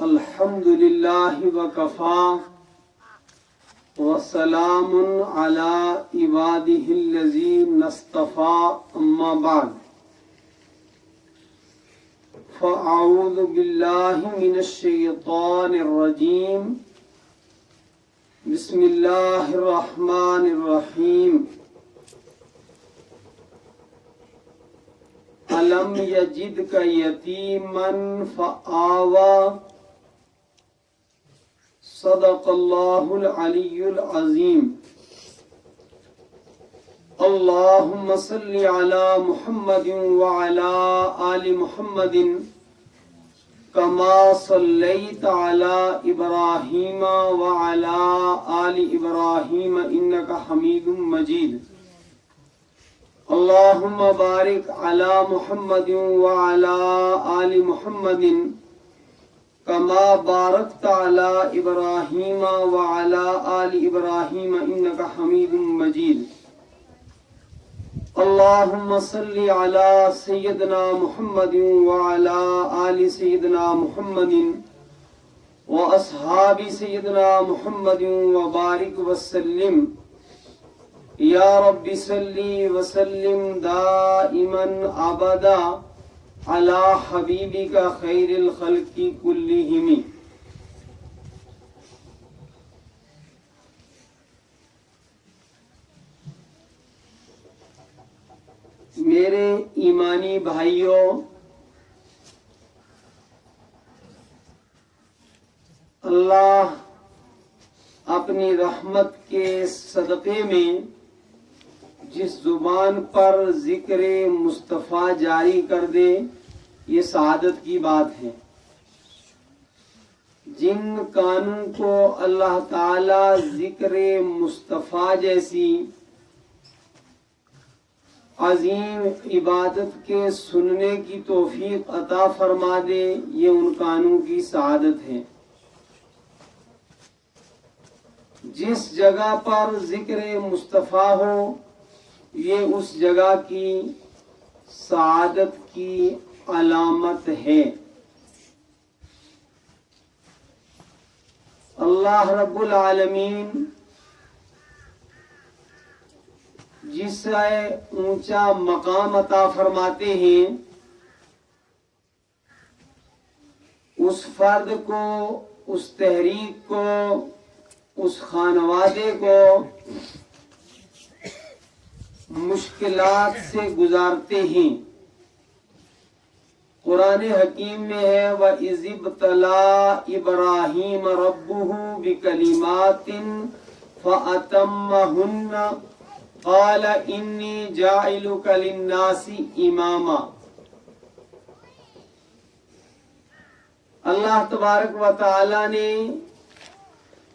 الحمد للہ وکفا وسلام علی عبادہ الذین اصطفیٰ اما بعد فاعوذ باللہ من الشیطان الرجیم بسم اللہ الرحمن الرحیم أَلَمْ يَجِدْكَ يَتِيمًا فَآوَى صدق الله العلي العظيم اللهم صل على محمد وعلى آل محمد كما صليت على إبراهيم وعلى آل إبراهيم إنك حميد مجيد اللهم بارك على محمد وعلى آل محمد كما باركت على إبراهيم وعلى آل إبراهيم إنك حميد مجيد اللهم صل على سيدنا محمد وعلى آل سيدنا محمد وأصحاب سيدنا محمد وبارك وسلم یا رب صلی وسلم دائما ابدا علی حبیبک خیر الخلق کلہم۔ میرے ایمانی بھائیوں، اللہ اپنی رحمت کے صدقے میں جس زبان پر ذکر مصطفیٰ جاری کر دے یہ سعادت کی بات ہے۔ جن کانوں کو اللہ تعالی ذکر مصطفیٰ جیسی عظیم عبادت کے سننے کی توفیق عطا فرما دے، یہ ان کانوں کی سعادت ہے۔ جس جگہ پر ذکر مصطفیٰ ہو یہ اس جگہ کی سعادت کی علامت ہے۔ اللہ رب العالمین جسے اونچا مقام عطا فرماتے ہیں اس فرد کو، اس تحریک کو، اس خانوادے کو مشکلات سے گزارتے ہیں۔ قرآن حکیم میں ہے وَإِذِ ابْتَلَىٰ إِبْرَاهِيمَ رَبُّهُ بِكَلِمَاتٍ فَأَتَمَّهُنَّ قَالَ إِنِّي جَاعِلُكَ لِلنَّاسِ إِمَامًا۔ اللہ تبارک و تعالی نے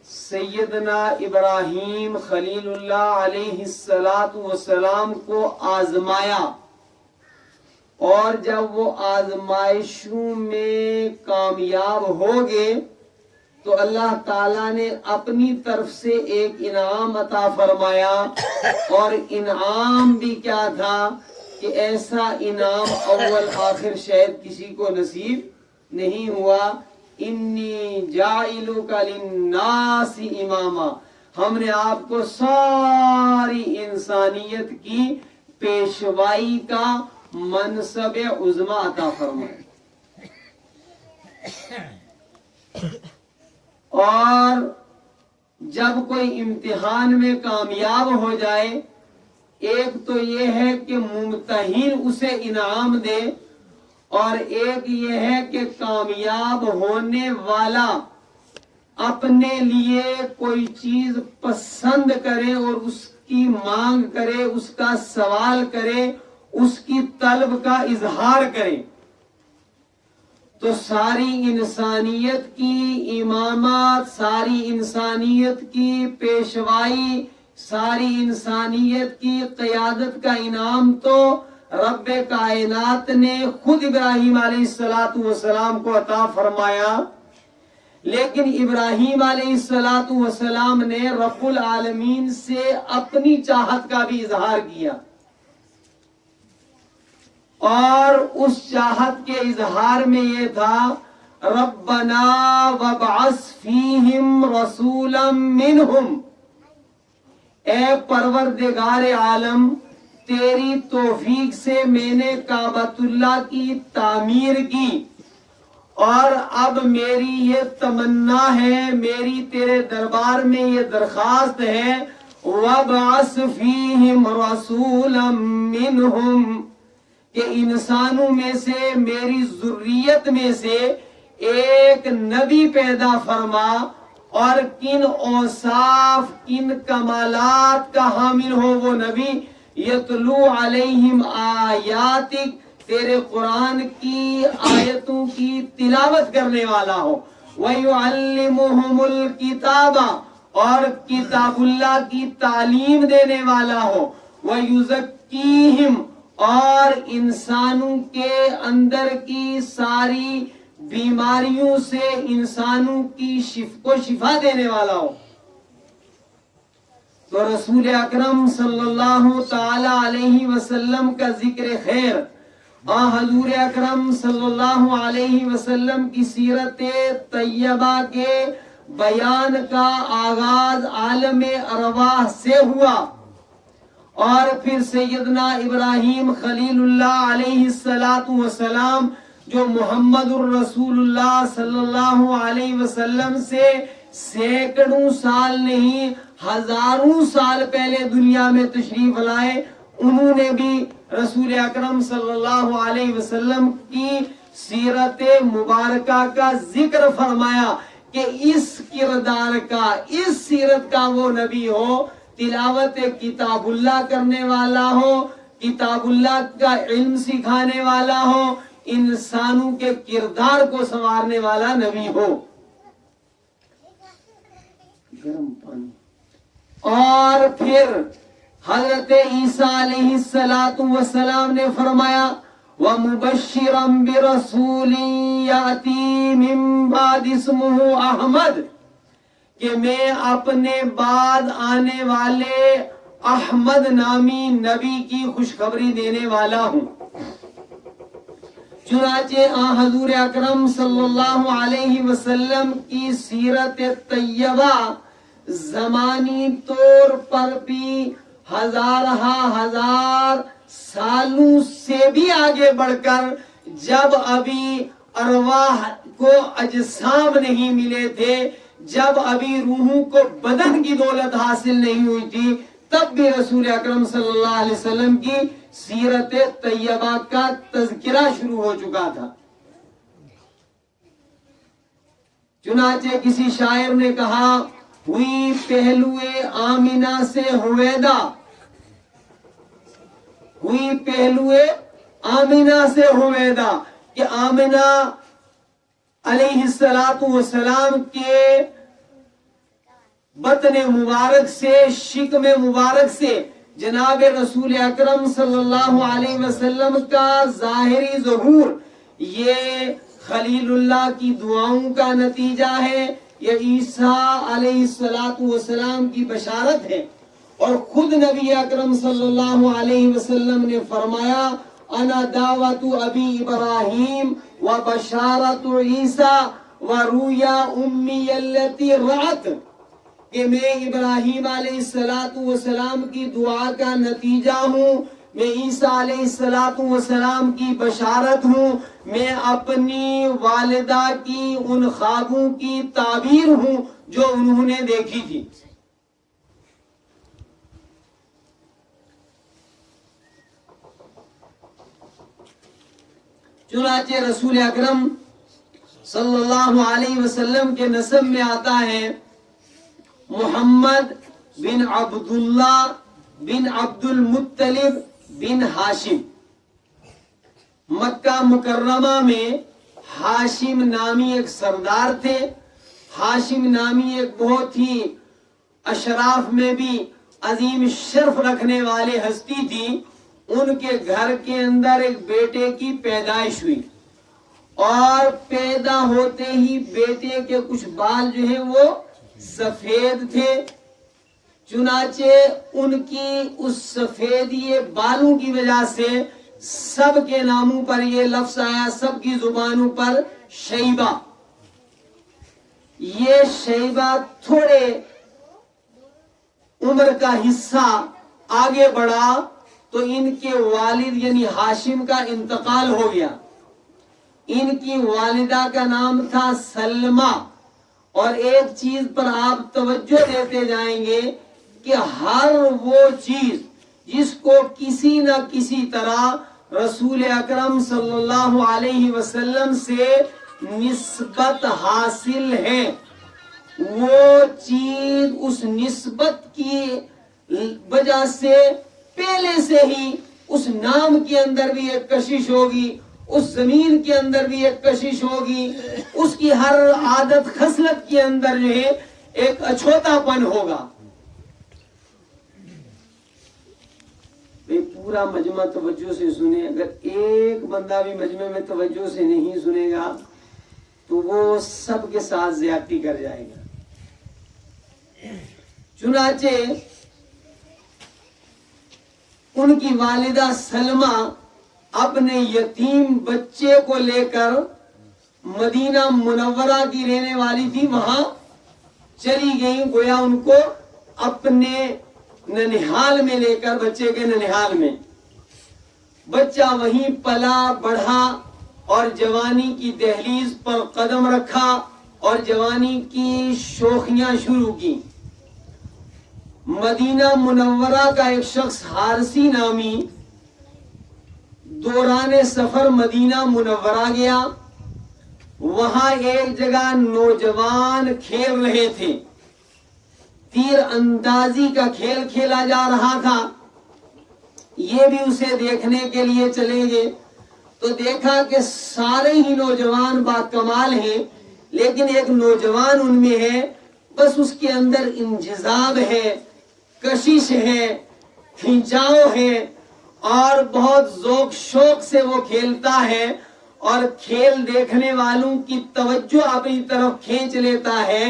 سیدنا ابراہیم خلیل اللہ علیہ السلام کو آزمایا، اور جب وہ آزمائشوں میں کامیاب ہو گئے تو اللہ تعالیٰ نے اپنی طرف سے ایک انعام عطا فرمایا، اور انعام بھی کیا تھا کہ ایسا انعام اول آخر شاید کسی کو نصیب نہیں ہوا۔ انی جاعلک للناس اماما، ہم نے آپ کو ساری انسانیت کی پیشوائی کا منصب عظمی عطا فرمایا۔ اور جب کوئی امتحان میں کامیاب ہو جائے، ایک تو یہ ہے کہ ممتحن اسے انعام دے، اور ایک یہ ہے کہ کامیاب ہونے والا اپنے لیے کوئی چیز پسند کرے اور اس کی مانگ کرے، اس کا سوال کرے، اس کی طلب کا اظہار کرے۔ تو ساری انسانیت کی امامت، ساری انسانیت کی پیشوائی، ساری انسانیت کی قیادت کا انعام تو رب کائنات نے خود ابراہیم علیہ السلام کو عطا فرمایا، لیکن ابراہیم علیہ السلام نے رب العالمین سے اپنی چاہت کا بھی اظہار کیا، اور اس چاہت کے اظہار میں یہ تھا ربنا وابعث فیہم رسولا منہم، اے پروردگار عالم تیری توفیق سے میں نے کعبۃ اللہ کی تعمیر کی، اور اب میری یہ تمنا ہے، میری تیرے دربار میں یہ درخواست ہے، وَابْعَثْ فِيهِمْ رَسُولًا مِّنْهُمْ، کہ انسانوں میں سے، میری ذریت میں سے ایک نبی پیدا فرما، اور کن اوصاف کن کمالات کا حامل ہو وہ نبی، یتلو علیہم آیاتک، تیرے قرآن کی آیتوں کی تلاوت کرنے والا ہو، وَيُعَلِّمُهُمُ الْكِتَابَ، اور کتاب اللہ کی تعلیم دینے والا ہو، وَيُزَكِّيهِمْ، اور انسانوں کے اندر کی ساری بیماریوں سے انسانوں کی کو شفا دینے والا ہو۔ تو رسول اکرم صلی اللہ تعالی علیہ وسلم کا ذکر خیر، حضور اکرم صلی اللہ علیہ وسلم کی سیرت طیبہ کے بیان کا آغاز عالم ارواح سے ہوا، اور پھر سیدنا ابراہیم خلیل اللہ علیہ السلام جو محمد الرسول اللہ صلی اللہ علیہ وسلم سے سینکڑوں سال نہیں ہزاروں سال پہلے دنیا میں تشریف لائے، انہوں نے بھی رسول اکرم صلی اللہ علیہ وسلم کی سیرت مبارکہ کا ذکر فرمایا کہ اس کردار کا، اس سیرت کا وہ نبی ہو، تلاوت کتاب اللہ کرنے والا ہو، کتاب اللہ کا علم سکھانے والا ہو، انسانوں کے کردار کو سنوارنے والا نبی ہو۔ گرم پانی۔ اور پھر حضرت عیسیٰ علیہ السلام نے فرمایا وَمُبَشِّرًا بِرَسُولٍ يَأْتِي مِن بَعْدِ اسْمُهُ احمد، کہ میں اپنے بعد آنے والے احمد نامی نبی کی خوشخبری دینے والا ہوں۔ چنانچہ حضور اکرم صلی اللہ علیہ وسلم کی سیرت طیبہ زمانی طور پر بھی ہزار سالوں سے بھی آگے بڑھ کر، جب ابھی ارواح کو اجسام نہیں ملے تھے، جب ابھی روحوں کو بدن کی دولت حاصل نہیں ہوئی تھی، تب بھی رسول اکرم صلی اللہ علیہ وسلم کی سیرت طیبہ کا تذکرہ شروع ہو چکا تھا۔ چنانچہ کسی شاعر نے کہا ہوئی پہلوئے آمینہ سے ہویدا، ہوئی پہلوئے آمینہ سے ہویدا، کہ آمینہ علیہ السلام کے بطن مبارک سے، شکم مبارک سے جناب رسول اکرم صلی اللہ علیہ وسلم کا ظاہری ظہور، یہ خلیل اللہ کی دعاؤں کا نتیجہ ہے، یہ عیسیٰ علیہ السلام کی بشارت ہے۔ اور خود نبی اکرم صلی اللہ علیہ وسلم نے فرمایا انا دعوت ابی ابراہیم و بشارت عیسیٰ و رویا امی التی رعت، کہ میں ابراہیم علیہ السلام کی دعا کا نتیجہ ہوں، میں عیسیٰ علیہ السلام کی بشارت ہوں، میں اپنی والدہ کی ان خوابوں کی تعبیر ہوں جو انہوں نے دیکھی تھی۔ چنانچہ رسول اکرم صلی اللہ علیہ وسلم کے نسب میں آتا ہے محمد بن عبداللہ بن عبد المطلب بن ہاشم۔ مکہ مکرمہ میں ہاشم نامی ایک سردار تھے، ہاشم نامی ایک بہت ہی اشراف میں بھی عظیم شرف رکھنے والے ہستی تھی۔ ان کے گھر کے اندر ایک بیٹے کی پیدائش ہوئی، اور پیدا ہوتے ہی بیٹے کے کچھ بال جو ہیں وہ سفید تھے۔ چنانچہ ان کی اس سفیدی بالوں کی وجہ سے سب کے ناموں پر یہ لفظ آیا، سب کی زبانوں پر شیبہ، یہ شیبہ تھوڑے عمر کا حصہ آگے بڑھا تو ان کے والد یعنی ہاشم کا انتقال ہو گیا. ان کی والدہ کا نام تھا سلمہ. اور ایک چیز پر آپ توجہ دیتے جائیں گے کہ ہر وہ چیز جس کو کسی نہ کسی طرح رسول اکرم صلی اللہ علیہ وسلم سے نسبت حاصل ہے، وہ چیز اس نسبت کی وجہ سے پہلے سے ہی اس نام کے اندر بھی ایک کشش ہوگی، اس زمین کے اندر بھی ایک کشش ہوگی، اس کی ہر عادت خصلت کے اندر جو ہے ایک اچھوتا پن ہوگا. پورا مجمع توجہ سے سنے. اگر ایک بندہ بھی مجمع میں توجہ سے نہیں سنے گا تو وہ سب کے ساتھ زیادتی کر جائے گا. چنانچہ ان کی والدہ سلمہ اپنے یتیم بچے کو لے کر مدینہ منورہ کی رہنے والی تھی، وہاں چلی گئی. گویا ان کو اپنے ننہال میں لے کر، بچے کے ننہال میں بچہ وہیں پلا بڑھا اور جوانی کی دہلیز پر قدم رکھا اور جوانی کی شوخیاں شروع کی. مدینہ منورہ کا ایک شخص حارثی نامی دوران سفر مدینہ منورہ گیا. وہاں ایک جگہ نوجوان کھیل رہے تھے، تیر اندازی کا کھیل کھیلا جا رہا تھا. یہ بھی اسے دیکھنے کے لیے چلے گئے تو دیکھا کہ سارے ہی نوجوان با کمال ہیں، لیکن ایک نوجوان ان میں ہے، بس اس کے اندر انجذاب ہے، کشش ہے، کھینچاؤ ہے اور بہت ذوق شوق سے وہ کھیلتا ہے اور کھیل دیکھنے والوں کی توجہ اپنی طرف کھینچ لیتا ہے.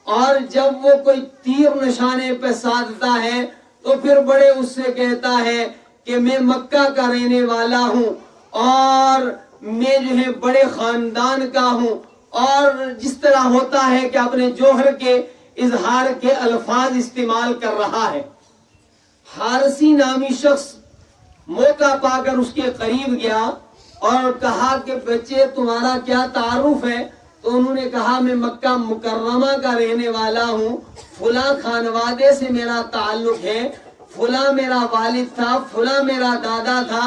اور جب وہ کوئی تیر نشانے پہ سادتا ہے تو پھر بڑے اس سے کہتا ہے کہ میں مکہ کا رہنے والا ہوں اور میں جو ہے بڑے خاندان کا ہوں، اور جس طرح ہوتا ہے کہ اپنے جوہر کے اظہار کے الفاظ استعمال کر رہا ہے. حارثی نامی شخص موقع پا کر اس کے قریب گیا اور کہا کہ بچے تمہارا کیا تعارف ہے؟ تو انہوں نے کہا میں مکہ مکرمہ کا رہنے والا ہوں، فلاں خانوادے سے میرا تعلق ہے، فلاں میرا والد تھا، فلاں میرا دادا تھا،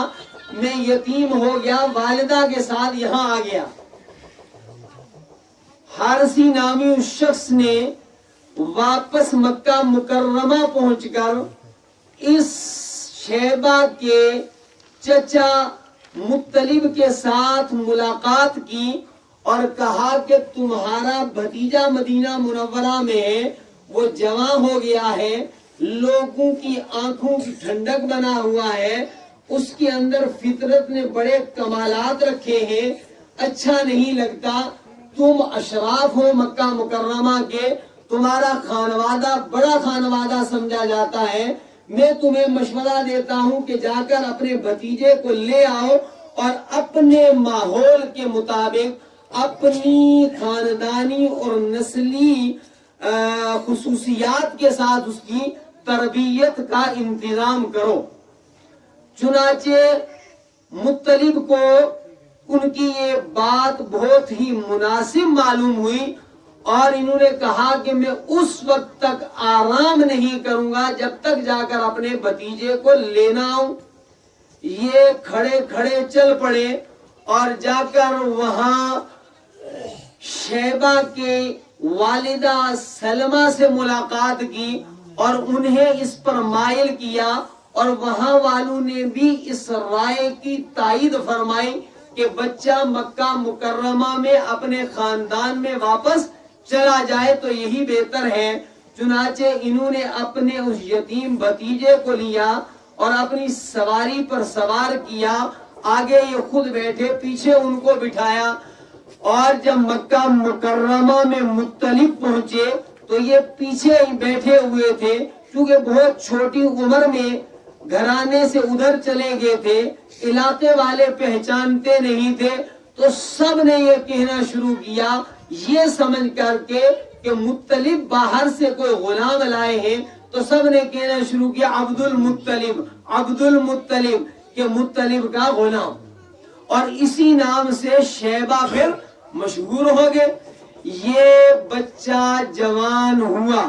میں یتیم ہو گیا، والدہ کے ساتھ یہاں آ گیا. حارثی نامی اس شخص نے واپس مکہ مکرمہ پہنچ کر اس شیبہ کے چچا مطلب کے ساتھ ملاقات کی اور کہا کہ تمہارا بھتیجا مدینہ منورہ میں ہے، وہ جوان ہو گیا ہے، لوگوں کی آنکھوں کی ٹھنڈک بنا ہوا ہے، اس کے اندر فطرت نے بڑے کمالات رکھے ہیں، اچھا نہیں لگتا، تم اشراف ہو مکہ مکرمہ کے، تمہارا خانوادہ بڑا خانوادہ سمجھا جاتا ہے، میں تمہیں مشورہ دیتا ہوں کہ جا کر اپنے بھتیجے کو لے آؤ اور اپنے ماحول کے مطابق اپنی خاندانی اور نسلی خصوصیات کے ساتھ اس کی تربیت کا انتظام کرو. چنانچہ مطلب کو ان کی یہ بات بہت ہی مناسب معلوم ہوئی اور انہوں نے کہا کہ میں اس وقت تک آرام نہیں کروں گا جب تک جا کر اپنے بھتیجے کو لینا آؤں. یہ کھڑے کھڑے چل پڑے اور جا کر وہاں شیبہ کے والدہ سلمہ سے ملاقات کی اور انہیں اس پر مائل کیا، اور وہاں والوں نے بھی اس رائے کی تائید فرمائی کہ بچہ مکہ مکرمہ میں اپنے خاندان میں واپس چلا جائے تو یہی بہتر ہے. چنانچہ انہوں نے اپنے اس یتیم بھتیجے کو لیا اور اپنی سواری پر سوار کیا، آگے یہ خود بیٹھے، پیچھے ان کو بٹھایا. اور جب مکہ مکرمہ میں مطلب پہنچے تو یہ پیچھے ہی بیٹھے ہوئے تھے، کیونکہ بہت چھوٹی عمر میں گھرانے سے ادھر چلے گئے تھے، علاقے والے پہچانتے نہیں تھے، تو سب نے یہ کہنا شروع کیا یہ سمجھ کر کے کہ مطلب باہر سے کوئی غلام لائے ہیں تو سب نے کہنا شروع کیا عبد المطلب، عبد المطلب، کہ مطلب کا غلام، اور اسی نام سے شیبہ پھر مشہور ہو گئے۔ یہ بچہ جوان ہوا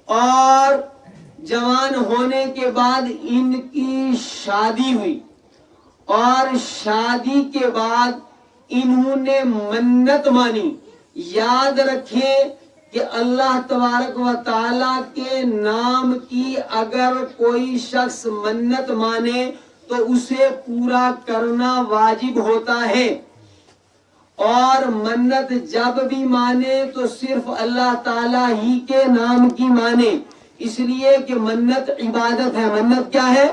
اور جوان ہونے کے بعد ان کی شادی ہوئی، اور شادی کے بعد انہوں نے منت مانی۔ یاد رکھیں کہ اللہ تبارک و تعالیٰ کے نام کی اگر کوئی شخص منت مانے تو اسے پورا کرنا واجب ہوتا ہے، اور منت جب بھی مانے تو صرف اللہ تعالیٰ ہی کے نام کی مانے، اس لیے کہ منت عبادت ہے۔ منت کیا ہے؟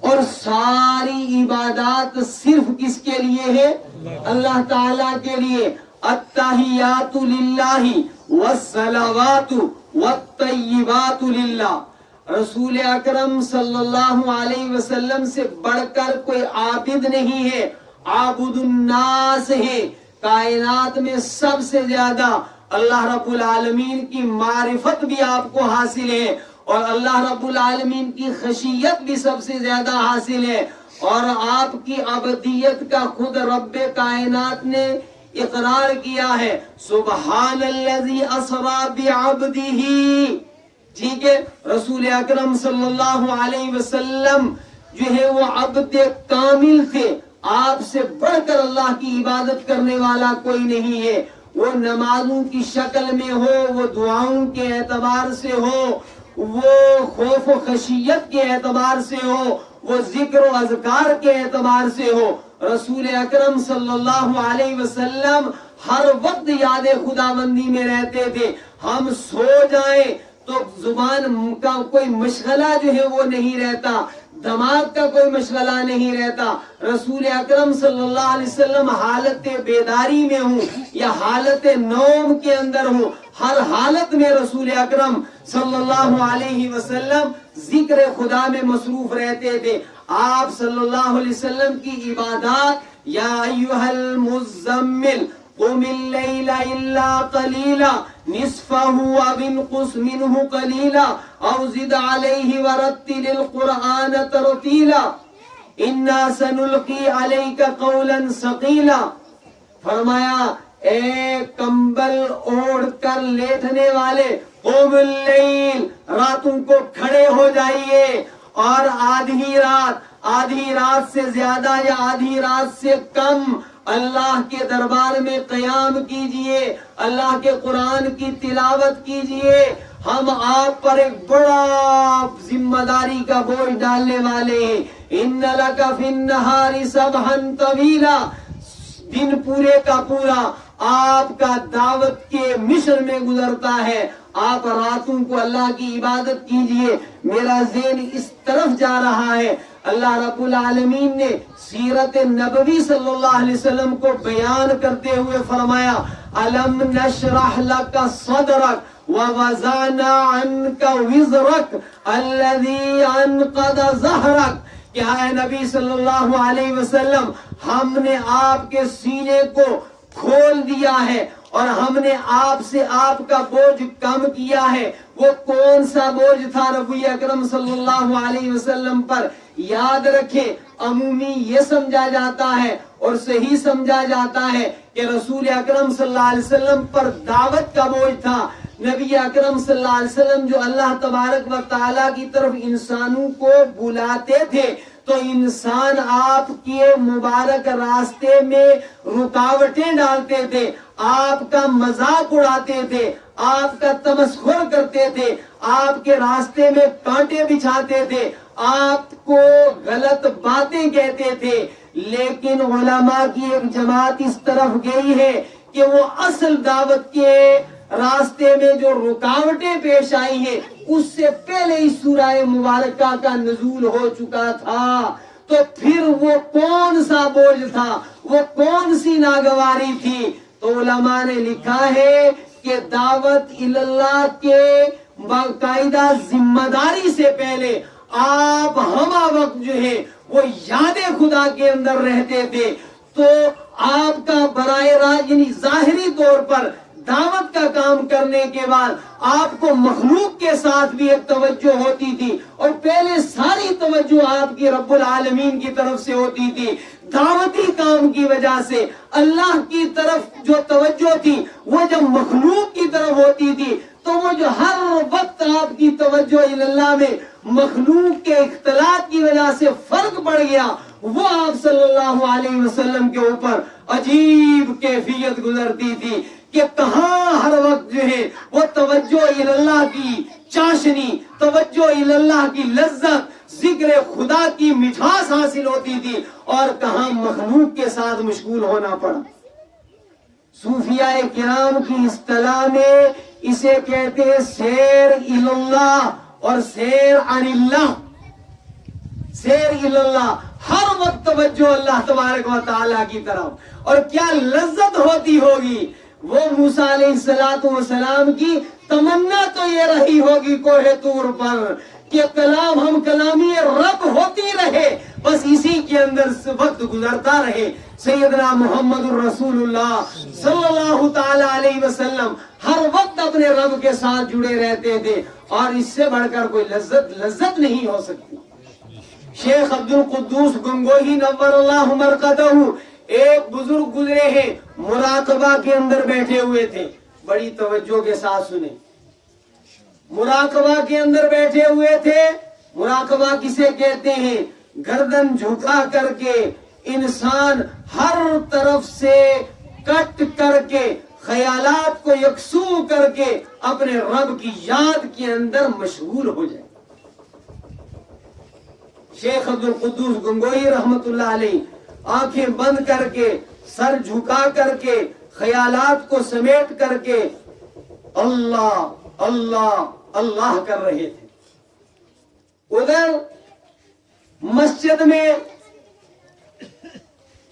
اور ساری عبادات صرف کس کے لیے ہے؟ اللہ تعالیٰ کے لیے۔ التحیات للہ والصلوات والطیبات للہ۔ رسول اکرم صلی اللہ علیہ وسلم سے بڑھ کر کوئی عابد نہیں ہے، عابد الناس ہے۔ کائنات میں سب سے زیادہ اللہ رب العالمین کی معرفت بھی آپ کو حاصل ہے، اور اللہ رب العالمین کی خشیت بھی سب سے زیادہ حاصل ہے، اور آپ کی عبدیت کا خود رب کائنات نے اقرار کیا ہے، سبحان الذی اسری بعبدہ۔ ٹھیک ہے، رسول اکرم صلی اللہ علیہ وسلم جو ہے وہ عبد کامل تھے، آپ سے بڑھ کر اللہ کی عبادت کرنے والا کوئی نہیں ہے، وہ نمازوں کی شکل میں ہو، وہ دعاؤں کے اعتبار سے ہو، وہ خوف و خشیت کے اعتبار سے ہو، وہ ذکر و اذکار کے اعتبار سے ہو۔ رسول اکرم صلی اللہ علیہ وسلم ہر وقت یاد خداوندی میں رہتے تھے۔ ہم سو جائیں تو زبان کا کوئی مشغلہ جو ہے وہ نہیں رہتا، دماغ کا کوئی مشغلہ نہیں رہتا۔ رسول اکرم صلی اللہ علیہ وسلم حالت بیداری میں ہوں یا حالت نوم کے اندر ہوں، ہر حالت میں رسول اکرم صلی اللہ علیہ وسلم ذکر خدا میں مصروف رہتے تھے۔ آپ صلی اللہ علیہ وسلم کی عبادات یا ایھا المزمل قم اللیل الا قلیلا نصفہ او انقص منہ قلیلا او زد علیہ ورتل القرآن ترتیلا انا سنلقی علیک قولا ثقیلا۔ فرمایا اے کمبل اوڑھ کر لیٹنے والے، قم اللیل، راتوں کو کھڑے ہو جائیے، اور آدھی رات سے زیادہ یا آدھی رات سے کم اللہ کے دربار میں قیام کیجئے، اللہ کے قرآن کی تلاوت کیجئے۔ ہم آپ پر ایک بڑا ذمہ داری کا بوجھ ڈالنے والے ہیں۔ ان لک فی النہار سبحا طویلا، دن پورے کا پورا آپ کا دعوت کے مشن میں گزرتا ہے، آپ راتوں کو اللہ کی عبادت کیجئے۔ میرا ذہن اس طرف جا رہا ہے، اللہ رب العالمین نے سیرت نبوی صلی اللہ علیہ وسلم کو بیان کرتے ہوئے فرمایا الم نشرح لک صدرک ووضعنا عنک وزرک الذی انقض ظہرک، کہ اے نبی صلی اللہ علیہ وسلم ہم نے آپ کے سینے کو کھول دیا ہے، اور ہم نے آپ سے آپ کا بوجھ کم کیا ہے۔ وہ کون سا بوجھ تھا نبی اکرم صلی اللہ علیہ وسلم پر؟ یاد رکھیں، عمومی یہ سمجھا جاتا ہے اور صحیح سمجھا جاتا ہے کہ رسول اکرم صلی اللہ علیہ وسلم پر دعوت کا بوجھ تھا۔ نبی اکرم صلی اللہ علیہ وسلم جو اللہ تبارک و تعالیٰ کی طرف انسانوں کو بلاتے تھے تو انسان آپ کے مبارک راستے میں رکاوٹیں ڈالتے تھے، آپ کا مذاق اڑاتے تھے، آپ کا تمسخر کرتے تھے، آپ کے راستے میں کانٹے بچھاتے تھے، آپ کو غلط باتیں کہتے تھے۔ لیکن علماء کی ایک جماعت اس طرف گئی ہے کہ وہ اصل دعوت کے راستے میں جو رکاوٹیں پیش آئی ہیں اس سے پہلے ہی سورہ مبارکہ کا نزول ہو چکا تھا۔ تو پھر وہ کون سا بوجھ تھا، وہ کون سی ناگواری تھی؟ تو علماء نے لکھا ہے کہ دعوت اللہ کے باقاعدہ ذمہ داری سے پہلے آپ ہمہ وقت جو ہے وہ یاد خدا کے اندر رہتے تھے، تو آپ کا براہ راست یعنی ظاہری طور پر دعوت کا کام کرنے کے بعد آپ کو مخلوق کے ساتھ بھی ایک توجہ ہوتی تھی، اور پہلے ساری توجہ آپ کی رب العالمین کی طرف سے ہوتی تھی۔ دعوتی کام کی وجہ سے اللہ کی طرف جو توجہ تھی وہ جب مخلوق کی طرف ہوتی تھی تو وہ جو ہر وقت آپ کی توجہ اللہ میں مخلوق کے اختلاط کی وجہ سے فرق پڑ گیا، وہ آپ صلی اللہ علیہ وسلم کے اوپر عجیب کیفیت گزرتی تھی کہ کہاں ہر وقت جو ہے وہ توجہ اللہ کی چاشنی، توجہ اللہ کی لذت، ذکر خدا کی مٹھاس حاصل ہوتی تھی، اور کہاں مخلوق کے ساتھ مشغول ہونا پڑا۔ صوفیاء کرام کی اصطلاح میں اسے کہتے ہیں سیر اللہ اور سیر عن اللہ۔ سیر اللہ، ہر وقت توجہ اللہ تبارک و تعالیٰ کی طرف، اور کیا لذت ہوتی ہوگی۔ وہ موسیٰ علیہ السلام کی تمنا تو یہ رہی ہوگی کوہ طور پر کہ ہم کلامی رب ہوتی رہے، بس اسی کے اندر وقت گزرتا رہے۔ سیدنا محمد الرسول اللہ صلی اللہ تعالی علیہ وسلم ہر وقت اپنے رب کے ساتھ جڑے رہتے تھے، اور اس سے بڑھ کر کوئی لذت نہیں ہو سکتی۔ شیخ عبد القدوس گنگوہی نور اللہ مرقدہ ایک بزرگ گزرے ہیں، مراقبہ کے اندر بیٹھے ہوئے تھے، بڑی توجہ کے ساتھ سنیں۔ مراقبہ کے اندر بیٹھے ہوئے تھے۔ مراقبہ کسے کہتے ہیں؟ گردن جھکا کر کے انسان ہر طرف سے کٹ کر کے خیالات کو یکسو کر کے اپنے رب کی یاد کے اندر مشغول ہو جائے۔ شیخ عبد القدوس گنگوہی رحمت اللہ علیہ آنکھیں بند کر کے، سر جھکا کر کے، خیالات کو سمیٹ کر کے اللہ اللہ اللہ کر رہے تھے۔ ادھر مسجد میں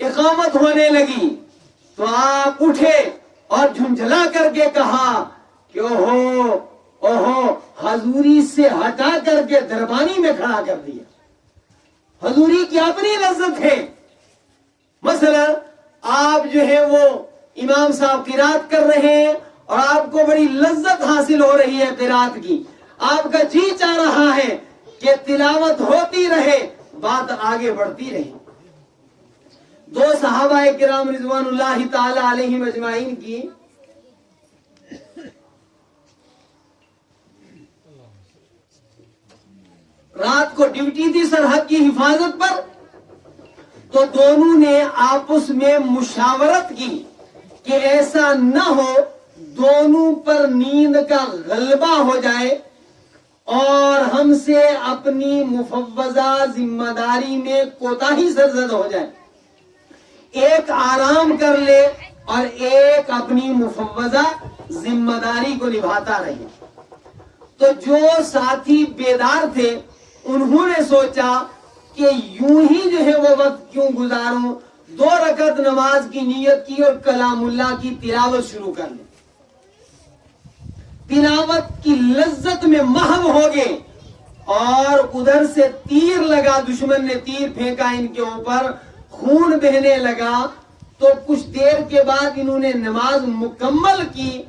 اقامت ہونے لگی تو آپ اٹھے اور جھنجھلا کر کے کہا کہ اوہو اوہو، حضوری سے ہٹا کر کے دربانی میں کھڑا کر دیا۔ حضوری کی اپنی لذت ہے۔ مثلا آپ جو ہے وہ امام صاحب قرات کر رہے ہیں اور آپ کو بڑی لذت حاصل ہو رہی ہے قرات کی، آپ کا جی چاہ رہا ہے کہ تلاوت ہوتی رہے، بات آگے بڑھتی رہے۔ دو صحابہ کرام رضوان اللہ تعالی علیہم اجمعین کی رات کو ڈیوٹی تھی سرحد کی حفاظت پر، تو دونوں نے آپس میں مشاورت کی کہ ایسا نہ ہو دونوں پر نیند کا غلبہ ہو جائے اور ہم سے اپنی مفوضہ ذمہ داری میں کوتاہی سرزد ہو جائے۔ ایک آرام کر لے اور ایک اپنی مفوضہ ذمہ داری کو نبھاتا رہے۔ تو جو ساتھی بیدار تھے انہوں نے سوچا کہ یوں ہی جو ہے وہ وقت کیوں گزاروں، 2 رکعت نماز کی نیت کی اور کلام اللہ کی تلاوت شروع کر لی۔ تلاوت کی لذت میں محو ہو گئے، اور ادھر سے تیر لگا، دشمن نے تیر پھینکا ان کے اوپر، خون بہنے لگا۔ تو کچھ دیر کے بعد انہوں نے نماز مکمل کی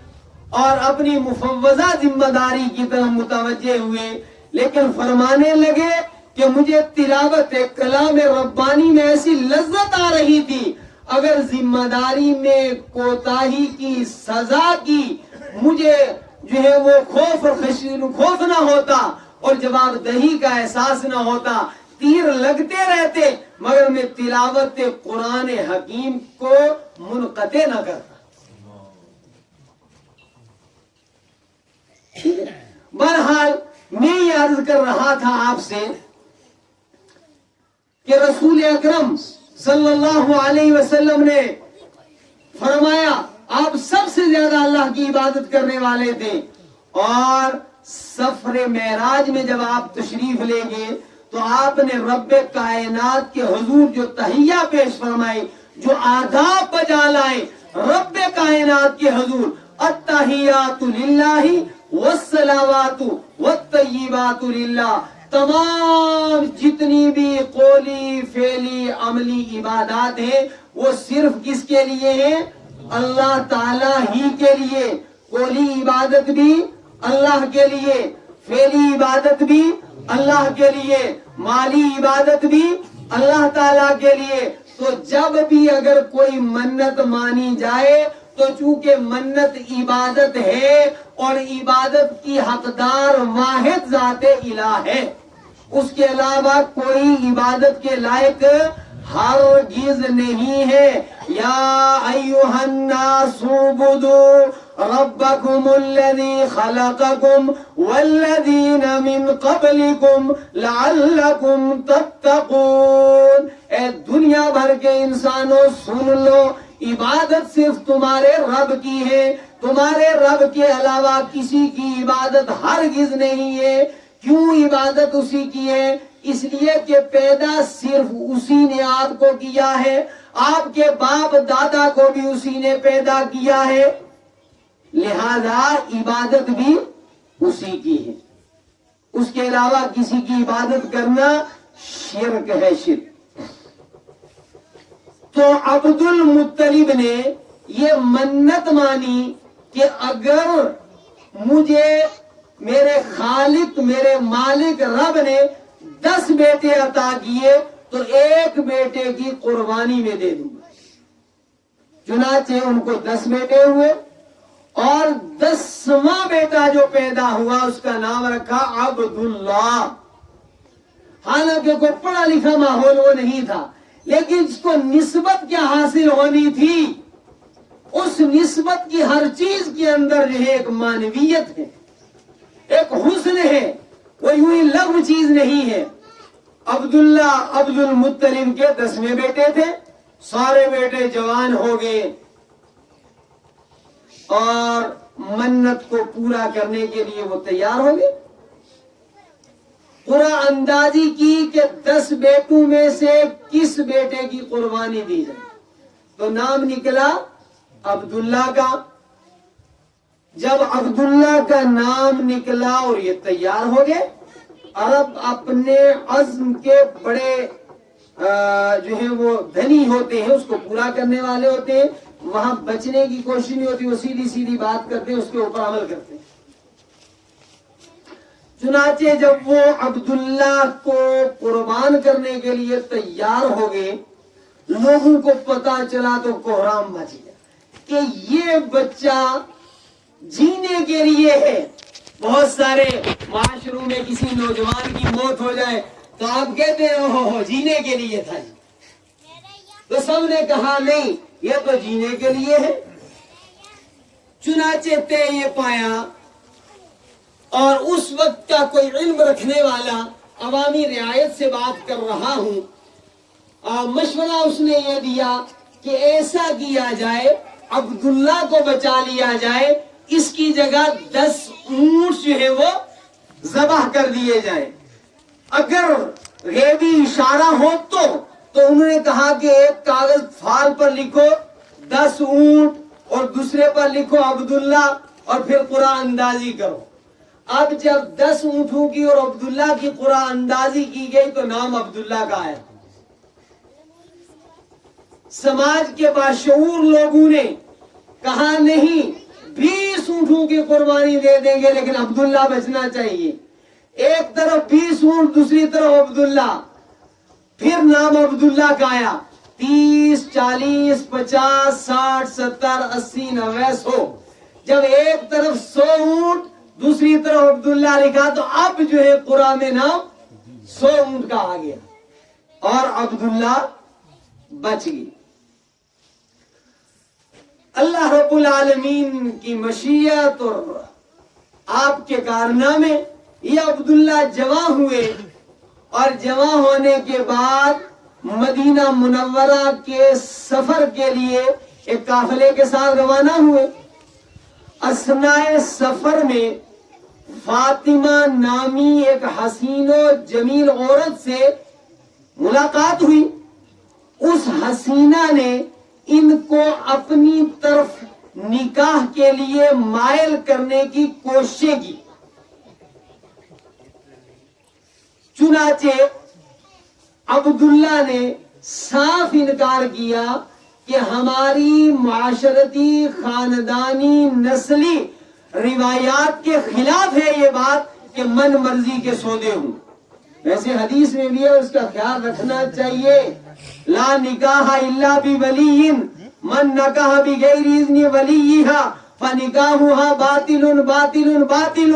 اور اپنی مفوضہ ذمہ داری کی طرف متوجہ ہوئے، لیکن فرمانے لگے کہ مجھے تلاوت کلام ربانی میں ایسی لذت آ رہی تھی، اگر ذمہ داری میں کوتاہی کی سزا کی مجھے جو ہے وہ خوف نہ ہوتا اور جواب دہی کا احساس نہ ہوتا، تیر لگتے رہتے مگر میں تلاوت قرآن حکیم کو منقطع نہ کرتا۔ بہرحال میں یہ عرض کر رہا تھا آپ سے کہ رسول اکرم صلی اللہ علیہ وسلم نے فرمایا آپ سب سے زیادہ اللہ کی عبادت کرنے والے تھے، اور سفر معراج میں جب آپ تشریف لے گئے تو آپ نے رب کائنات کے حضور جو تحیہ پیش فرمائی، جو آداب بجا لائے رب کائنات کے حضور، التحیات للہ والصلوات والطیبات للہ، تمام جتنی بھی قولی فعلی عملی عبادات ہیں وہ صرف کس کے لیے ہیں؟ اللہ تعالی ہی کے لیے. قولی عبادت بھی اللہ کے لیے، فعلی عبادت بھی اللہ کے لیے، مالی عبادت بھی اللہ تعالیٰ کے لیے. تو جب بھی اگر کوئی منت مانی جائے تو چونکہ منت عبادت ہے اور عبادت کی حقدار واحد ذات الہ ہے، اس کے علاوہ کوئی عبادت کے لائق ہرگز نہیں ہے. یا ایھا الناس اعبدوا ربکم الذی خلقکم والذین من قبلکم لعلکم تتقون. اے دنیا بھر کے انسانوں سن لو، عبادت صرف تمہارے رب کی ہے، تمہارے رب کے علاوہ کسی کی عبادت ہرگز نہیں ہے. کیوں عبادت اسی کی ہے؟ اس لیے کہ پیدا صرف اسی نے آپ کو کیا ہے، آپ کے باپ دادا کو بھی اسی نے پیدا کیا ہے، لہذا عبادت بھی اسی کی ہے. اس کے علاوہ کسی کی عبادت کرنا شرک ہے، شرک. تو عبد المطلب نے یہ منت مانی کہ اگر مجھے میرے خالق میرے مالک رب نے 10 بیٹے عطا کیے تو ایک بیٹے کی قربانی میں دے دوں گا. چنانچہ ان کو 10 بیٹے ہوئے اور 10واں بیٹا جو پیدا ہوا اس کا نام رکھا عبداللہ. حالانکہ کوئی پڑھا لکھا ماحول وہ نہیں تھا، لیکن اس کو نسبت کیا حاصل ہونی تھی؟ اس نسبت کی ہر چیز کے اندر جو ہے ایک معنویت ہے، ایک حسن ہے، وہ یوں ہی لغو چیز نہیں ہے. عبداللہ عبد المطلب کے 10ویں بیٹے تھے. سارے بیٹے جوان ہو گئے اور منت کو پورا کرنے کے لیے وہ تیار ہو گئے. قرعہ اندازی کی کہ 10 بیٹوں میں سے کس بیٹے کی قربانی دی جائے. تو نام نکلا عبداللہ کا. جب عبداللہ کا نام نکلا اور یہ تیار ہو گئے، عرب اپنے عزم کے بڑے جو ہیں وہ دھنی ہوتے ہیں، اس کو پورا کرنے والے ہوتے ہیں، وہاں بچنے کی کوشش نہیں ہوتی، وہ سیدھی سیدھی بات کرتے ہیں، اس کے اوپر عمل کرتے ہیں. چنانچہ جب وہ عبداللہ کو قربان کرنے کے لیے تیار ہو گئے، لوگوں کو پتا چلا تو کوہرام مچ گیا کہ یہ بچہ جینے کے لیے ہے. بہت سارے معاشروں میں کسی نوجوان کی موت ہو جائے تو آپ کہتے ہیں اوہ جینے کے لیے تھا جی. تو سب نے کہا نہیں، یہ تو جینے کے لیے ہے. چنانچہ طے یہ پایا اور اس وقت کا کوئی علم رکھنے والا عوامی رعایت سے بات کر رہا ہوں، مشورہ اس نے یہ دیا کہ ایسا کیا جائے، عبداللہ کو بچا لیا جائے، اس کی جگہ 10 اونٹ جو ہے وہ ذبح کر دیے جائیں. اگر غیبی اشارہ ہو تو انہوں نے کہا کہ ایک کاغذ فال پر لکھو 10 اونٹ اور دوسرے پر لکھو عبداللہ اور پھر قرعہ اندازی کرو. اب جب 10 اونٹوں کی اور عبداللہ کی قرعہ اندازی کی گئی تو نام عبداللہ کا آیا. سماج کے باشعور لوگوں نے کہا نہیں، 20 اونٹوں کی قربانی دے دیں گے لیکن عبداللہ بچنا چاہیے. ایک طرف 20 اونٹ، دوسری طرف عبداللہ. پھر نام عبداللہ کا آیا. 30 40 50 60 70 80 90 100. جب ایک طرف 100 اونٹ دوسری طرف عبداللہ لکھا تو اب جو ہے قرآن میں نام 100 اونٹ کا آ گیا اور عبداللہ بچ گئی. اللہ رب العالمین کی مشیت اور آپ کے کارنامے، یہ عبداللہ جوان ہوئے اور جوان ہونے کے بعد مدینہ منورہ کے سفر کے لیے ایک قافلے کے ساتھ روانہ ہوئے. اثناء سفر میں فاطمہ نامی ایک حسین و جمیل عورت سے ملاقات ہوئی. اس حسینہ نے ان کو اپنی طرف نکاح کے لیے مائل کرنے کی کوشش کی. چنانچہ عبداللہ نے صاف انکار کیا کہ ہماری معاشرتی خاندانی نسلی روایات کے خلاف ہے یہ بات کہ من مرضی کے سودے ہوں. ویسے حدیث میں بھی ہے، اس کا خیال رکھنا چاہیے. لا نکاح الا بولی من نکاح بغیر اذن ولیھا فنکاحھا باطل باطل باطل.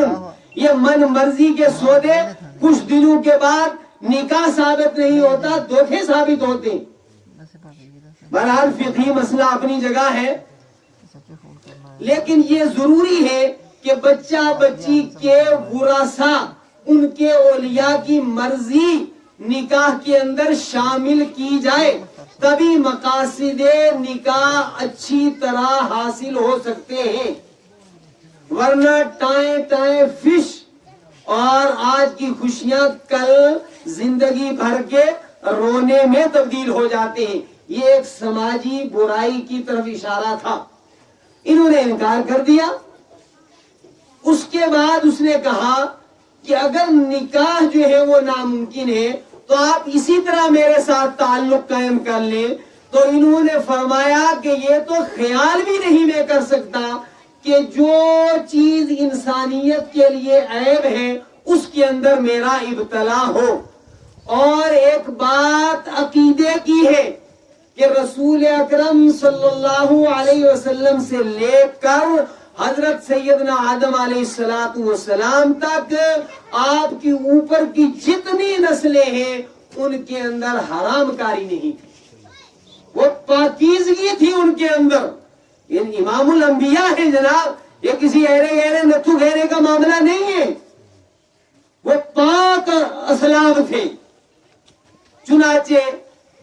یہ من مرضی کے سودے کچھ دنوں کے بعد نکاح ثابت نہیں ہوتا، دھوکے ثابت ہوتے ہیں. بہرحال فقہی مسئلہ اپنی جگہ ہے، لیکن یہ ضروری ہے کہ بچہ بچی کے ورثاء، ان کے اولیاء کی مرضی نکاح کے اندر شامل کی جائے، تبھی مقاصد نکاح اچھی طرح حاصل ہو سکتے ہیں. ورنہ ٹائیں ٹائیں فش اور آج کی خوشیاں کل زندگی بھر کے رونے میں تبدیل ہو جاتے ہیں. یہ ایک سماجی برائی کی طرف اشارہ تھا. انہوں نے انکار کر دیا. اس کے بعد اس نے کہا کہ اگر نکاح جو ہے وہ ناممکن ہے تو آپ اسی طرح میرے ساتھ تعلق قائم کر لیں. تو انہوں نے فرمایا کہ یہ تو خیال بھی نہیں میں کر سکتا کہ جو چیز انسانیت کے لیے عیب ہے اس کے اندر میرا ابتلا ہو. اور ایک بات عقیدے کی ہے کہ رسول اکرم صلی اللہ علیہ وسلم سے لے کر حضرت سیدنا آدم علیہ السلام تک آپ کی اوپر کی جتنی نسلیں ہیں ان کے اندر حرام کاری نہیں تھی، وہ پاکیزگی تھی ان کے اندر. امام الانبیاء ہے جناب، یہ کسی ایرے گہرے نتھو گہرے کا معاملہ نہیں ہے. وہ پاک اسلام تھے. چنانچہ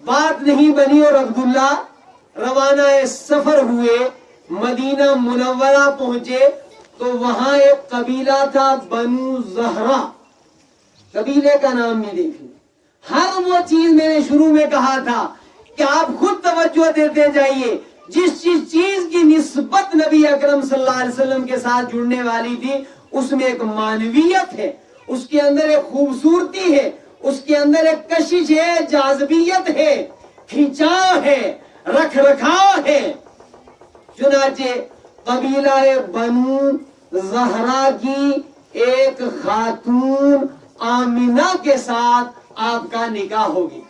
بات نہیں بنی اور عبداللہ روانہ سفر ہوئے، مدینہ منورہ پہنچے تو وہاں ایک قبیلہ تھا بنو زہرہ. قبیلے کا نام بھی دیکھیں. ہر وہ چیز میں نے شروع میں کہا تھا کہ آپ خود توجہ دیتے جائیے. جس چیز کی نسبت نبی اکرم صلی اللہ علیہ وسلم کے ساتھ جڑنے والی تھی اس میں ایک معنویت ہے، اس کے اندر ایک خوبصورتی ہے، اس کے اندر ایک کشش ہے، جاذبیت ہے، کھینچاؤ ہے، رکھ رکھاؤ ہے. چنانچہ قبیلہ بنو زہرہ کی ایک خاتون آمنہ کے ساتھ آپ کا نکاح ہوگی.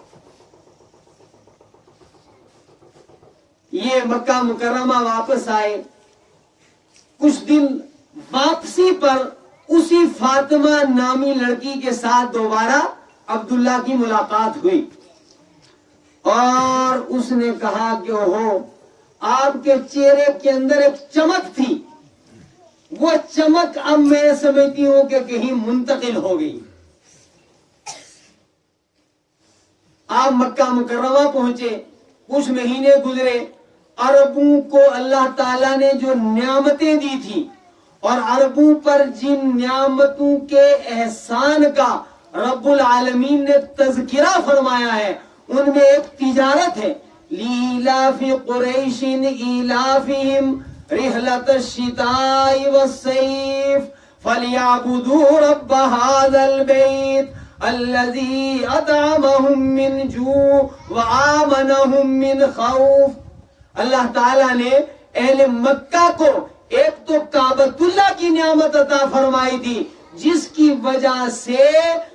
یہ مکہ مکرمہ واپس آئے. کچھ دن واپسی پر اسی فاطمہ نامی لڑکی کے ساتھ دوبارہ عبداللہ کی ملاقات ہوئی اور اس نے کہا کہ اوہو، آپ کے چہرے کے اندر ایک چمک تھی، وہ چمک اب میں سمجھتی ہوں کہ کہیں منتقل ہو گئی. آپ مکہ مکرمہ پہنچے، کچھ مہینے گزرے. عربوں کو اللہ تعالیٰ نے جو نعمتیں دی تھی اور عربوں پر جن نعمتوں کے احسان کا رب العالمین نے تذکرہ فرمایا ہے ان میں ایک تجارت ہے. لِإِيلَافِ قُرَيْشٍ إِيلَافِهِمْ رِحْلَةَ الشِّتَاءِ وَالصَّيْفِ فَلْيَعْبُدُوا رَبَّ هَذَا الْبَيْتِ الَّذِي أَطْعَمَهُم مِّن جُوعٍ وَآمَنَهُم مِّنْ خَوْفٍ. اللہ تعالیٰ نے اہل مکہ کو ایک تو کعبۃ اللہ کی نعمت عطا فرمائی تھی جس کی وجہ سے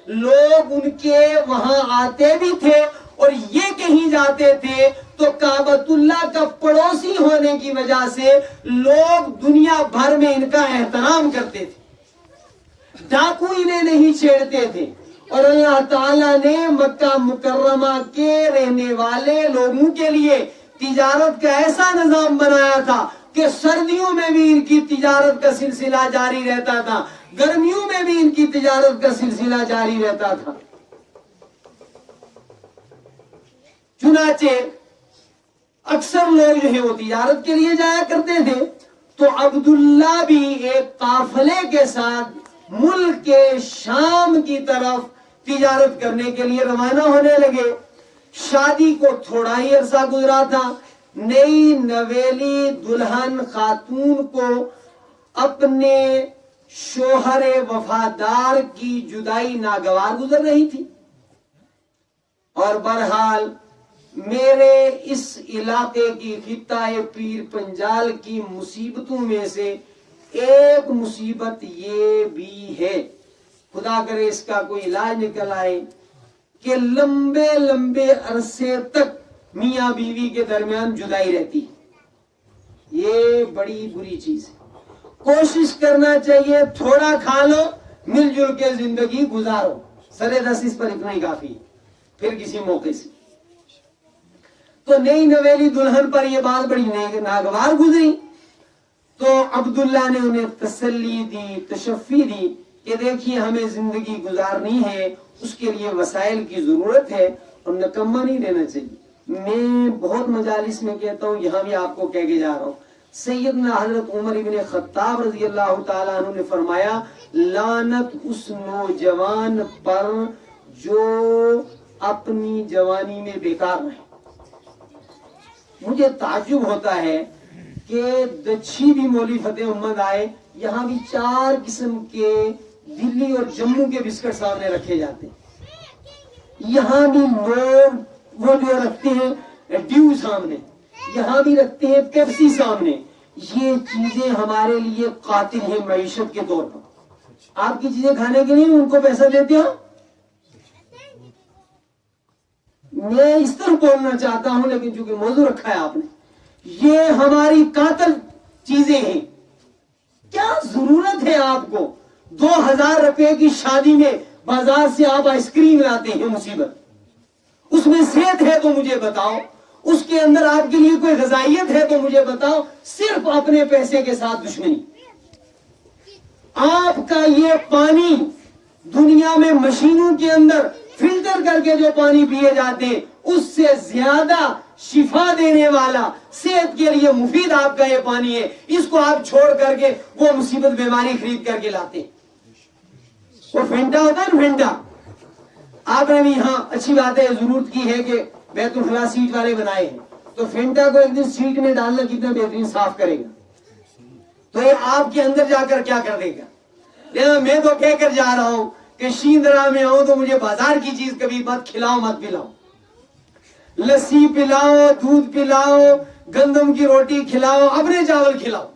لوگ ان کے وہاں آتے بھی تھے اور یہ کہیں جاتے تھے تو کعبۃ اللہ کا پڑوسی ہونے کی وجہ سے لوگ دنیا بھر میں ان کا احترام کرتے تھے، ڈاکو انہیں نہیں چھیڑتے تھے. اور اللہ تعالیٰ نے مکہ مکرمہ کے رہنے والے لوگوں کے لیے تجارت کا ایسا نظام بنایا تھا کہ سردیوں میں بھی ان کی تجارت کا سلسلہ جاری رہتا تھا، گرمیوں میں بھی ان کی تجارت کا سلسلہ جاری رہتا تھا. چنانچہ اکثر لوگ جو ہے وہ تجارت کے لیے جایا کرتے تھے تو عبداللہ بھی ایک قافلے کے ساتھ ملک کے شام کی طرف تجارت کرنے کے لیے روانہ ہونے لگے. شادی کو تھوڑا ہی عرصہ گزرا تھا. نئی نویلی دلہن خاتون کو اپنے شوہر وفادار کی جدائی ناگوار گزر رہی تھی اور بہرحال میرے اس علاقے کی خطہ پیر پنجال کی مصیبتوں میں سے ایک مصیبت یہ بھی ہے، خدا کرے اس کا کوئی علاج نکل آئے، کہ لمبے لمبے عرصے تک میاں بیوی کے درمیان جدائی رہتی ہے۔ یہ بڑی بری چیز ہے۔ کوشش کرنا چاہیے تھوڑا کھا لو، مل جل کے زندگی گزارو، سرے دس اس پر اتنا ہی کافی ہے، پھر کسی موقع سے۔ تو نئی نویلی دلہن پر یہ بات بڑی ناگوار گزری، تو عبداللہ نے انہیں تسلی دی، تشفی دی کہ دیکھیے ہمیں زندگی گزارنی ہے، اس کے لیے وسائل کی ضرورت ہے اور نکمہ نہیں رہنا چاہیے۔ میں بہت مجالس میں کہتا ہوں، یہاں بھی آپ کو کہہ کے جا رہا ہوں، سیدنا حضرت عمر ابن خطاب رضی اللہ تعالیٰ عنہ نے فرمایا، لعنت اس نوجوان پر جو اپنی جوانی میں بیکار رہے۔ مجھے تعجب ہوتا ہے کہ دچھی بھی مولوی فتح محمد آئے، یہاں بھی 4 قسم کے دلی اور جموں کے بسکٹ سامنے رکھے جاتے ہیں، یہاں بھی لوگ وہ جو رکھتے ہیں ڈیو سامنے، یہاں بھی رکھتے ہیں پیپسی سامنے۔ یہ چیزیں ہمارے لیے قاتل ہیں معیشت کے طور پر۔ آپ کی چیزیں کھانے کے لیے ان کو پیسہ دیتے ہو؟ میں اس طرح بولنا چاہتا ہوں، لیکن چونکہ موضوع رکھا ہے آپ نے، یہ ہماری قاتل چیزیں ہیں۔ کیا ضرورت ہے آپ کو 2000 روپے کی شادی میں بازار سے آپ آئس کریم لاتے ہیں؟ مصیبت اس میں صحت ہے تو مجھے بتاؤ، اس کے اندر آپ کے لیے کوئی غذائیت ہے تو مجھے بتاؤ، صرف اپنے پیسے کے ساتھ دشمنی۔ آپ کا یہ پانی دنیا میں مشینوں کے اندر فلٹر کر کے جو پانی پیے جاتے ہیں، اس سے زیادہ شفا دینے والا، صحت کے لیے مفید آپ کا یہ پانی ہے، اس کو آپ چھوڑ کر کے وہ مصیبت بیماری خرید کر کے لاتے ہیں۔ وہ فینٹا ہوتا ہے نا، فینٹا، آپ نے بھی یہاں اچھی بات ہے ضرورت کی ہے کہ بیت الخلا سیٹ والے بنائے ہیں، تو فینٹا کو ایک دن سیٹ میں ڈالنا کتنا بہترین صاف کرے گا، تو یہ آپ کے اندر جا کر کیا کر دے گا۔ لیکن میں تو کہہ کر جا رہا ہوں کہ شیندرا میں آؤں تو مجھے بازار کی چیز کبھی مت کھلاؤ، مت پلاؤ، لسی پلاؤ، دودھ پلاؤ، گندم کی روٹی کھلاؤ، اپنے چاول کھلاؤ،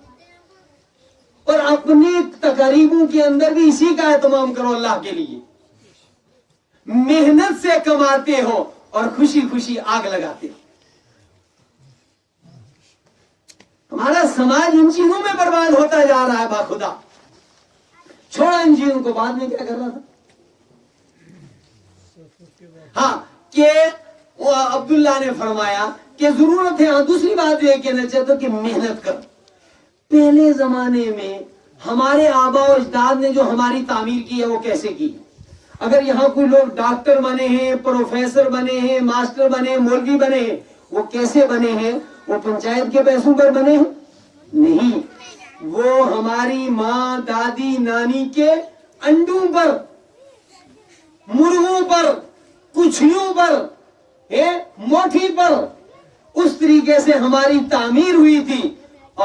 اور اپنی تقریبوں کے اندر بھی اسی کا اہتمام کرو اللہ کے لیے۔ محنت سے کماتے ہو اور خوشی خوشی آگ لگاتے ہو۔ ہمارا سماج ان چیزوں میں برباد ہوتا جا رہا ہے، باخدا چھوڑا ان چیزوں کو۔ بعد میں کیا کر رہا تھا؟ ہاں، کہ عبداللہ نے فرمایا کہ ضرورت ہے۔ ہاں، دوسری بات یہ کہنا چاہتا ہوں کہ محنت کرو۔ پہلے زمانے میں ہمارے آبا و اجداد نے جو ہماری تعمیر کی ہے وہ کیسے کی؟ اگر یہاں کوئی لوگ ڈاکٹر بنے ہیں، پروفیسر بنے ہیں، ماسٹر بنے ہیں، مولوی بنے ہیں، وہ کیسے بنے ہیں؟ وہ پنچایت کے پیسوں پر بنے ہیں؟ نہیں، وہ ہماری ماں، دادی، نانی کے انڈوں پر، مرغوں پر، کچھیوں پر، موٹھی پر، اس طریقے سے ہماری تعمیر ہوئی تھی،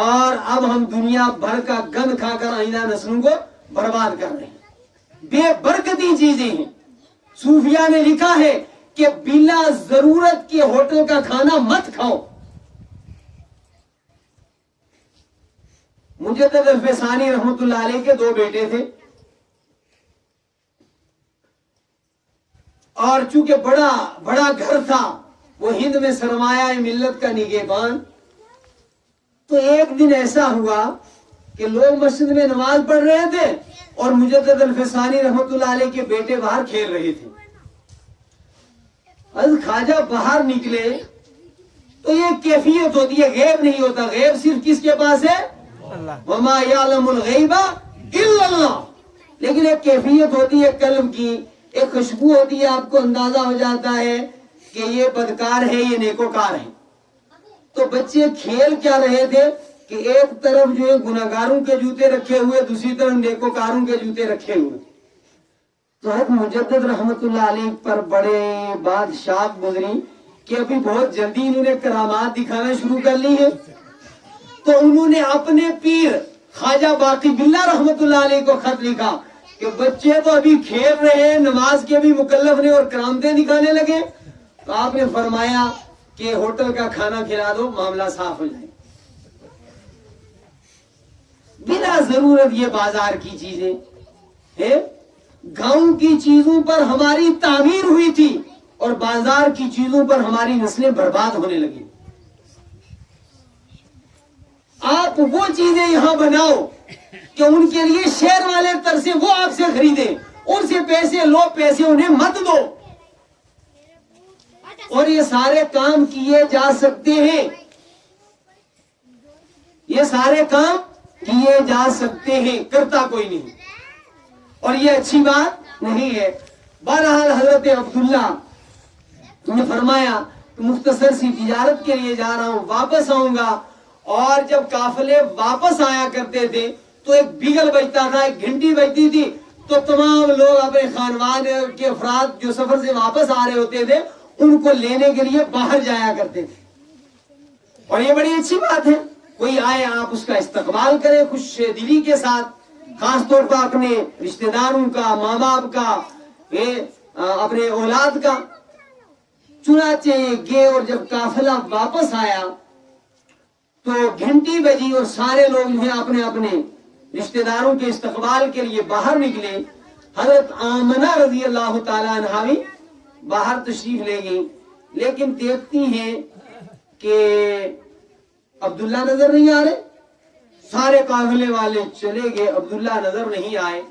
اور اب ہم دنیا بھر کا گند کھا کر آئندہ نسلوں کو برباد کر رہے ہیں۔ بے برکتی چیزیں ہیں۔ صوفیاء نے لکھا ہے کہ بلا ضرورت کے ہوٹل کا کھانا مت کھاؤ۔ مجدد الفسانی رحمت اللہ علیہ کے 2 بیٹے تھے، اور چونکہ بڑا گھر تھا، وہ ہند میں سرمایہ ملت کا نگہبان، تو ایک دن ایسا ہوا کہ لوگ مسجد میں نماز پڑھ رہے تھے اور مجدد الفسانی رحمت اللہ علیہ کے بیٹے باہر کھیل رہے تھے۔ حضرت خواجہ باہر نکلے تو یہ کیفیت ہوتی ہے، غیب نہیں ہوتا، غیب صرف کس کے پاس ہے؟ وما یعلم الغیب الا اللہ۔ لیکن ایک کیفیت ہوتی ہے قلب کی، ایک خوشبو ہوتی ہے، آپ کو اندازہ ہو جاتا ہے کہ یہ بدکار ہے، یہ نیکوکار ہے۔ تو بچے کھیل کیا رہے تھے کہ ایک طرف جو ہے گناہگاروں کے جوتے رکھے ہوئے، دوسری طرف نیکوکاروں کے جوتے رکھے ہوئے۔ تو حضرت مجدد رحمت اللہ علیہ پر بڑے بادشاہ گزری کہ ابھی بہت جلدی انہوں نے کرامات دکھانا شروع کر لی ہے، تو انہوں نے اپنے پیر خواجہ باقی باللہ رحمت اللہ علیہ کو خط لکھا کہ بچے تو ابھی کھیل رہے ہیں، نماز کے بھی مکلف نے اور کرامتیں دکھانے لگے۔ تو آپ نے فرمایا کہ ہوٹل کا کھانا کھلا دو معاملہ صاف ہو جائے. بلا ضرورت یہ بازار کی چیزیں ہیں. گاؤں کی چیزوں پر ہماری تعمیر ہوئی تھی اور بازار کی چیزوں پر ہماری نسلیں برباد ہونے لگی. آپ وہ چیزیں یہاں بناؤ کہ ان کے لیے شہر والے ترسے وہ آپ سے خریدیں, ان سے پیسے لو, پیسے انہیں مت دو. اور یہ سارے کام کیے جا سکتے ہیں, یہ سارے کام کیے جا سکتے ہیں, کرتا کوئی نہیں, اور یہ اچھی بات نہیں ہے. بہرحال حضرت عبداللہ نے فرمایا مختصر سی تجارت کے لیے جا رہا ہوں, واپس آؤں گا. اور جب قافلے واپس آیا کرتے تھے تو ایک بیگل بجتا تھا, ایک گھنٹی بجتی تھی, تو تمام لوگ اپنے خاندان کے افراد جو سفر سے واپس آ رہے ہوتے تھے ان کو لینے کے لیے باہر جایا کرتے تھے. اور یہ بڑی اچھی بات ہے, کوئی آئے آپ اس کا استقبال کریں خوش دلی کے ساتھ, خاص طور پر اپنے رشتہ داروں کا, ماں باپ کا, اپنے اولاد کا. چنانچہ یہ گئے اور جب قافلہ واپس آیا تو گھنٹی بجی اور سارے لوگ جو ہیں اپنے اپنے رشتہ داروں کے استقبال کے لیے باہر نکلے. حضرت آمنہ رضی اللہ تعالیٰ عنہا بھی باہر تشریف لے گئی, لیکن دیکھتی ہیں کہ عبداللہ نظر نہیں آ رہے. سارے قافلے والے چلے گئے, عبداللہ نظر نہیں آئے.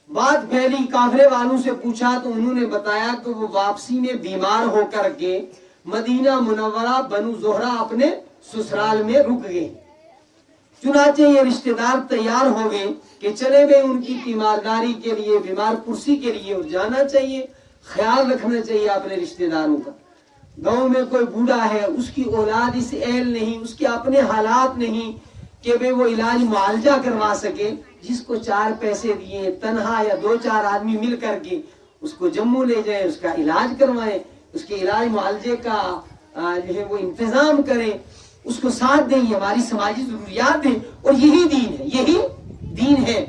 بات پھیلی, قافلے والوں سے پوچھا تو انہوں نے بتایا کہ وہ واپسی میں بیمار ہو کر کے مدینہ منورہ بنو زہرہ اپنے سسرال میں رک گئے. چنانچہ یہ رشتہ دار تیار ہو گئے کہ چلے گئے ان کی تیمارداری کے لیے, بیمار پرسی کے لیے, اور جانا چاہیے, خیال رکھنا چاہیے اپنے رشتہ داروں کا. گاؤں میں کوئی بوڑھا ہے, اس کی اولاد اس اہل نہیں, اس کے اپنے حالات نہیں کہ وہ علاج معالجہ کروا سکے. جس کو 4 پیسے دیے تنہا یا 2-4 آدمی مل کر کے اس کو جموں لے جائیں, اس کا علاج کروائیں, اس کے علاج معالجے کا جو ہے وہ انتظام کریں, اس کو ساتھ دیں. یہ ہماری سماجی ضروریات ہیں اور یہی دین ہے, یہی دین ہے.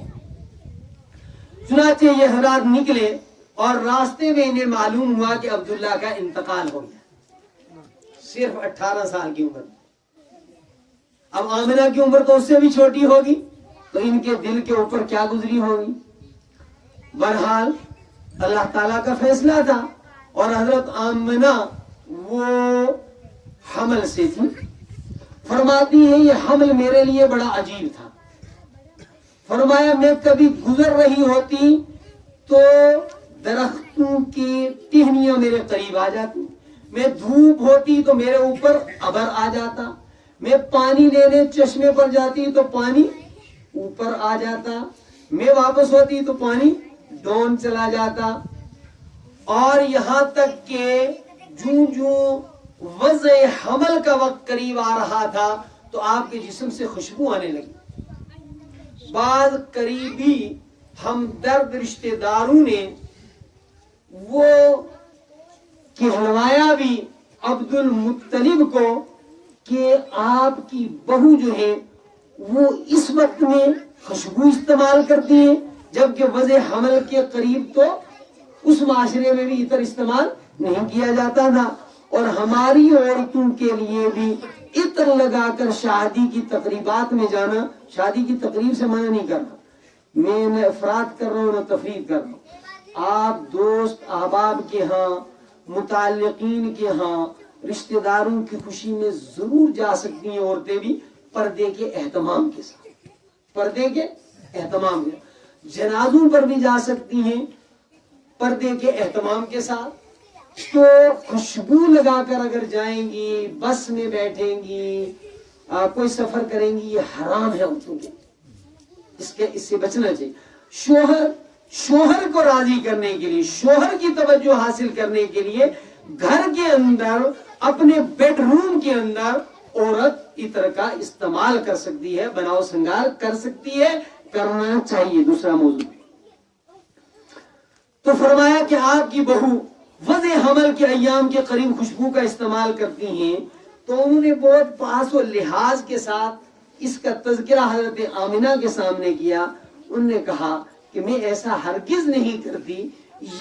چنانچہ یہ حضرات نکلے اور راستے میں انہیں معلوم ہوا کہ عبداللہ کا انتقال ہو گیا, صرف 18 سال کی عمر. اب آمنہ کی عمر تو اس سے بھی چھوٹی ہوگی, تو ان کے دل کے اوپر کیا گزری ہوگی. بہرحال اللہ تعالیٰ کا فیصلہ تھا, اور حضرت آمنہ وہ حمل سے تھی. فرماتی ہے یہ حمل میرے لیے بڑا عجیب تھا. فرمایا میں کبھی گزر رہی ہوتی تو درختوں کی ٹہنیاں میرے قریب آ جاتی, میں دھوپ ہوتی تو میرے اوپر ابر آ جاتا, میں پانی لینے چشمے پر جاتی تو پانی اوپر آ جاتا, میں واپس ہوتی تو پانی ڈون چلا جاتا. اور یہاں تک کہ جو وضع حمل کا وقت قریب آ رہا تھا تو آپ کے جسم سے خوشبو آنے لگی. بعض قریبی ہمدرد رشتہ داروں نے وہ کہلوایا بھی عبد المطلب کو کہ آپ کی بہو جو ہے وہ اس وقت میں خوشبو استعمال کرتی ہے, جبکہ وضع حمل کے قریب تو اس معاشرے میں بھی عطر استعمال نہیں کیا جاتا تھا. اور ہماری عورتوں کے لیے بھی عطر لگا کر شادی کی تقریبات میں جانا, شادی کی تقریب سے منع نہیں کرنا, میں نہ افراد کر رہا ہوں نہ تفرید کر رہا ہوں. آپ دوست احباب کے ہاں, متعلقین کے ہاں, رشتہ داروں کی خوشی میں ضرور جا سکتی ہیں عورتیں بھی, پردے کے اہتمام کے ساتھ, پردے کے اہتمام کے. جنازوں پر بھی جا سکتی ہیں پردے کے اہتمام کے ساتھ. تو خوشبو لگا کر اگر جائیں گی, بس میں بیٹھیں گی, کوئی سفر کریں گی, یہ حرام ہے عورتوں کے, اس سے بچنا چاہیے. شوہر کو راضی کرنے کے لیے, شوہر کی توجہ حاصل کرنے کے لیے گھر کے اندر, اپنے بیڈ روم کے اندر عورت عطر کا استعمال کر سکتی ہے, بناؤ سنگار کر سکتی ہے, کرنا چاہیے. دوسرا موضوع تو فرمایا کہ آپ کی بہو وضع حمل کے ایام کے قریب خوشبو کا استعمال کرتی ہیں, تو انہوں نے بہت پاس و لحاظ کے ساتھ اس کا تذکرہ حضرت آمنہ کے سامنے کیا. انہوں نے کہا کہ میں ایسا ہرگز نہیں کرتی,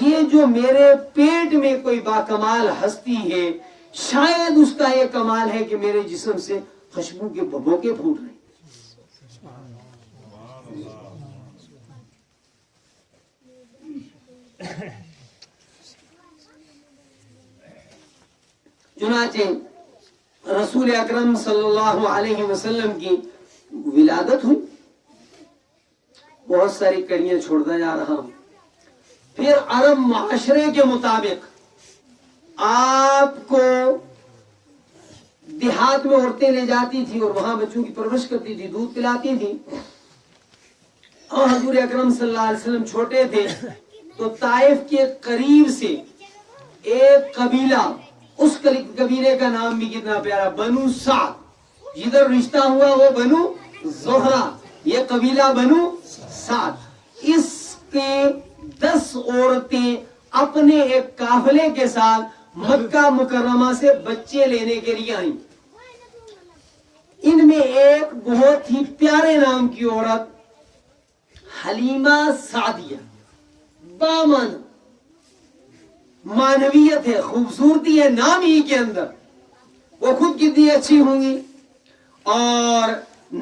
یہ جو میرے پیٹ میں کوئی باکمال ہستی ہے, شاید اس کا یہ کمال ہے کہ میرے جسم سے خوشبو کے بھبوکے پھوٹ رہے. چنانچہ رسول اکرم صلی اللہ علیہ وسلم کی ولادت ہوئی. بہت ساری کڑیاں چھوڑتا جا رہا ہوں. پھر عرب معاشرے کے مطابق آپ کو دیہات میں عورتیں لے جاتی تھی اور وہاں بچوں کی پرورش کرتی تھی, دودھ پلاتی تھی. اور حضور اکرم صلی اللہ علیہ وسلم چھوٹے تھے تو طائف کے قریب سے ایک قبیلہ, اس قبیلے کا نام بھی کتنا پیارا, بنو سعد. جدھر رشتہ ہوا وہ بنو زہرہ, یہ قبیلہ بنو سعد. اس کے 10 عورتیں اپنے ایک قافلے کے ساتھ مکہ مکرمہ سے بچے لینے کے لیے آئیں. ان میں ایک بہت ہی پیارے نام کی عورت حلیمہ سعدیہ, بامن مانویت ہے, خوبصورتی ہے نام ہی کے اندر. وہ خود کتنی اچھی ہوں گی, اور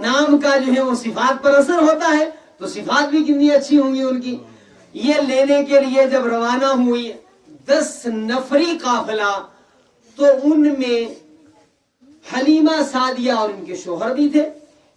نام کا جو ہے وہ صفات پر اثر ہوتا ہے تو صفات بھی کتنی اچھی ہوں گی ان کی. یہ لینے کے لیے جب روانہ ہوئی 10 نفری قافلہ, تو ان میں حلیمہ سعدیہ اور ان کے شوہر بھی تھے.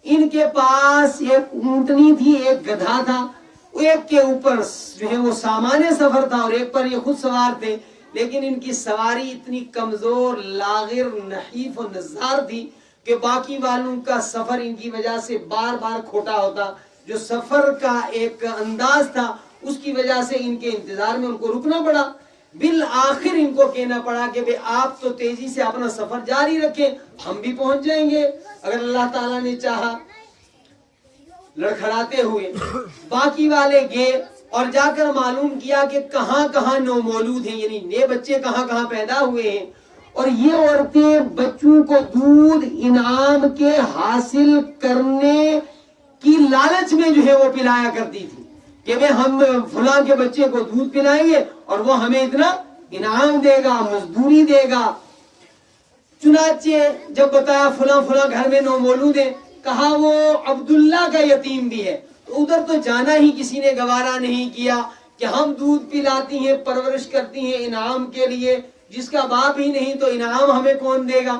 ان کے پاس ایک اونٹنی تھی, ایک گدھا تھا. ایک کے اوپر جو ہے وہ سامان سفر تھا اور ایک پر یہ خود سوار تھے. لیکن ان کی سواری اتنی کمزور, لاغر, نحیف و نزار تھی کہ باقی والوں کا سفر ان کی وجہ سے بار بار کھوٹا ہوتا. جو سفر کا ایک انداز تھا اس کی وجہ سے ان کے انتظار میں ان کو رکنا پڑا. بالآخر ان کو کہنا پڑا کہ بھئی آپ تو تیزی سے اپنا سفر جاری رکھیں, ہم بھی پہنچ جائیں گے اگر اللہ تعالیٰ نے چاہا. لڑکھڑاتے ہوئے باقی والے گئے اور جا کر معلوم کیا کہ کہاں کہاں نومولود ہیں, یعنی نئے بچے کہاں کہاں پیدا ہوئے ہیں. اور یہ عورتیں بچوں کو دودھ انعام کے حاصل کرنے کی لالچ میں جو ہے وہ پلایا کرتی تھی کہ بھئی ہم فلاں کے بچے کو دودھ پلائیں گے اور وہ ہمیں اتنا انعام دے گا, مزدوری دے گا. چنانچہ جب بتایا فلاں فلاں گھر میں نومولود ہے, کہا وہ عبداللہ کا یتیم بھی ہے. تو ادھر تو جانا ہی کسی نے گوارا نہیں کیا کہ ہم دودھ پلاتی ہیں, پرورش کرتی ہیں انعام کے لیے, جس کا باپ ہی نہیں تو انعام ہمیں کون دے گا.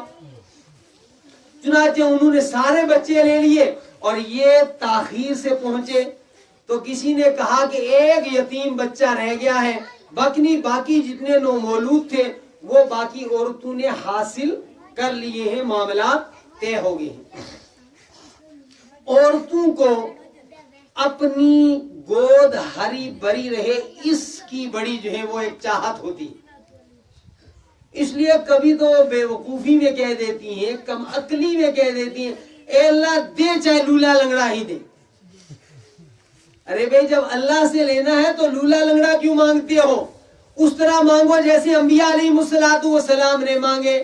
چنانچہ انہوں نے سارے بچے لے لیے اور یہ تاخیر سے پہنچے تو کسی نے کہا کہ ایک یتیم بچہ رہ گیا ہے, باقی جتنے نومولود تھے وہ باقی عورتوں نے حاصل کر لیے ہیں, معاملات طے ہو گئے ہیں. عورتوں کو اپنی گود ہری بری رہے اس کی بڑی جو ہے وہ ایک چاہت ہوتی ہے. اس لیے کبھی تو بے وقوفی میں کہہ دیتی ہیں, کم عقلی میں کہہ دیتی ہیں, اے اللہ دے چاہے لولا لنگڑا ہی دے. ارے بھائی جب اللہ سے لینا ہے تو لولا لنگڑا کیوں مانگتے ہو؟ اس طرح مانگو جیسے انبیاء علیہ الصلوۃ والسلام نے مانگے.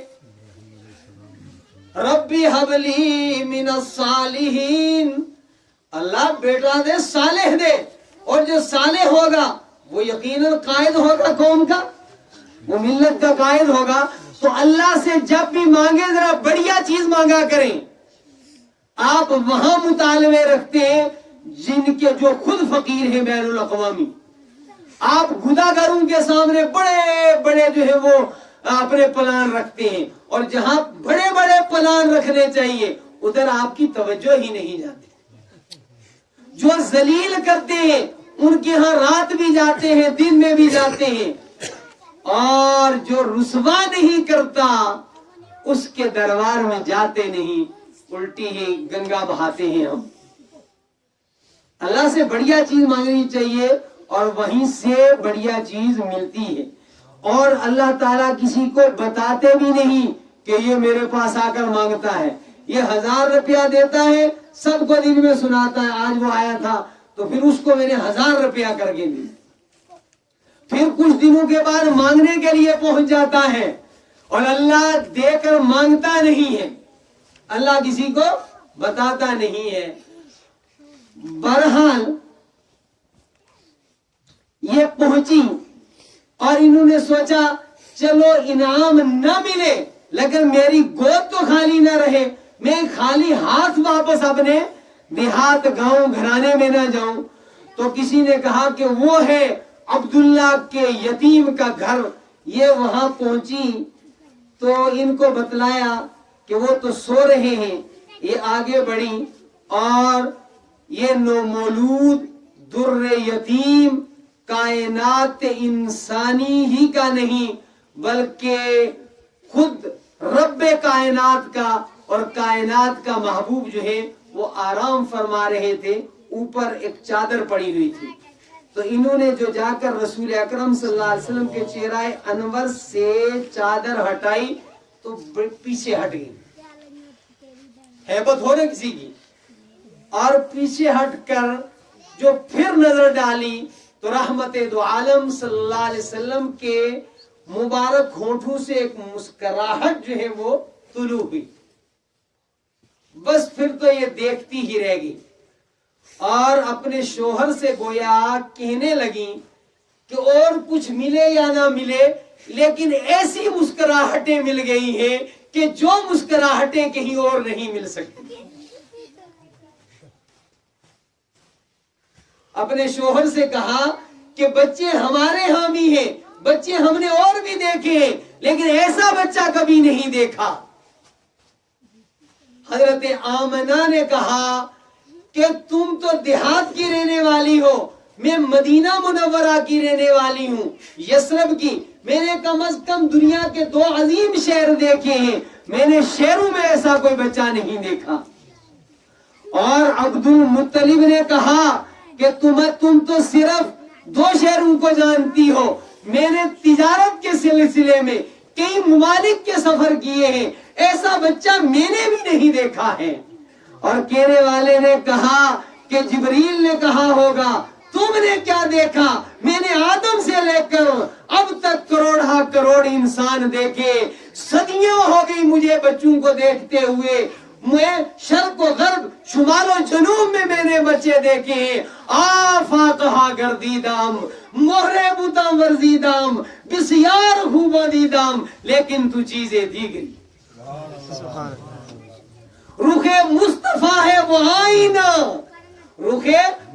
ربی حبلی من الصالحین, اللہ بیٹا دے, صالح دے, اور جو صالح ہوگا وہ یقیناً قائد ہوگا قوم کا, وہ ملت کا قائد ہوگا. تو اللہ سے جب بھی مانگے ذرا بڑھیا چیز مانگا کریں. آپ وہاں مطالبے رکھتے ہیں جن کے جو خود فقیر ہیں بین الاقوامی. آپ خداگروں کے سامنے بڑے بڑے جو ہے وہ اپنے پلان رکھتے ہیں, اور جہاں بڑے بڑے پلان رکھنے چاہیے ادھر آپ کی توجہ ہی نہیں جاتی. جو ذلیل کرتے ہیں ان کے ہاں رات بھی جاتے ہیں, دن میں بھی جاتے ہیں, اور جو رسوا نہیں کرتا اس کے دربار میں جاتے نہیں, الٹی ہی گنگا بہاتے ہیں. ہم اللہ سے بڑھیا چیز مانگنی چاہیے اور وہیں سے بڑھیا چیز ملتی ہے. اور اللہ تعالیٰ کسی کو بتاتے بھی نہیں کہ یہ میرے پاس آ کر مانگتا ہے. یہ 1000 روپیہ دیتا ہے, سب کو دن میں سناتا ہے آج وہ آیا تھا تو پھر اس کو میں نے 1000 روپیہ کر کے دی. پھر کچھ دنوں کے بعد مانگنے کے لیے پہنچ جاتا ہے اور اللہ دے کر مانگتا نہیں ہے, اللہ کسی کو بتاتا نہیں ہے. بہرحال یہ پہنچی اور انہوں نے سوچا چلو انعام نہ ملے لیکن میری گود تو خالی نہ رہے، میں خالی ہاتھ واپس اپنے دیہات گاؤں گھرانے میں نہ جاؤں۔ تو کسی نے کہا کہ وہ ہے عبداللہ کے یتیم کا گھر، یہ وہاں پہنچی تو ان کو بتلایا کہ وہ تو سو رہے ہیں۔ یہ آگے بڑھی اور یہ نومولود در یتیم کائنات انسانی ہی کا نہیں بلکہ خود رب کائنات کا اور کائنات کا محبوب جو ہے وہ آرام فرما رہے تھے، اوپر ایک چادر پڑی ہوئی تھی۔ تو انہوں نے جو جا کر رسول اکرم صلی اللہ علیہ وسلم کے چہرہ انور سے چادر ہٹائی تو پیچھے ہٹ گئی، ہیبت ہو رہی کسی کی، اور پیچھے ہٹ کر جو پھر نظر ڈالی تو رحمت دو عالم صلی اللہ علیہ وسلم کے مبارک ہونٹوں سے ایک مسکراہٹ جو ہے وہ طلوع ہوئی۔ بس پھر تو یہ دیکھتی ہی رہ گئی اور اپنے شوہر سے گویا کہنے لگی کہ اور کچھ ملے یا نہ ملے لیکن ایسی مسکراہٹیں مل گئی ہیں کہ جو مسکراہٹیں کہیں اور نہیں مل سکتی۔ اپنے شوہر سے کہا کہ بچے ہمارے ہاں بھی ہیں، بچے ہم نے اور بھی دیکھے ہیں لیکن ایسا بچہ کبھی نہیں دیکھا۔ حضرت آمنہ نے کہا کہ تم تو دیہات کی رہنے والی ہو، میں مدینہ منورہ کی رہنے والی ہوں، یثرب کی۔ میں نے کم از کم دنیا کے 2 عظیم شہر دیکھے ہیں، میں نے شہروں میں ایسا کوئی بچہ نہیں دیکھا۔ اور عبد المطلب نے کہا کہ تم تو صرف 2 شہروں کو جانتی ہو، میں نے تجارت کے سلسلے میں کئی ممالک کے سفر کیے ہیں، ایسا بچہ میں نے بھی نہیں دیکھا ہے۔ اور کہنے والے نے کہا کہ جبریل نے کہا ہوگا تم نے کیا دیکھا، میں نے آدم سے لے کر اب تک کروڑا کروڑ انسان دیکھے، صدیوں ہو گئی مجھے بچوں کو دیکھتے ہوئے، میں شرق و غرب شمال و جنوب میں نے بچے دیکھے ہیں۔ آفاقہا گردیدام مہرے بوتام ورزیدام بسیار خوبا دیدام لیکن تو چیزیں دیگری۔ رخ مصطفیٰ ہے وہ آئینہ، رخ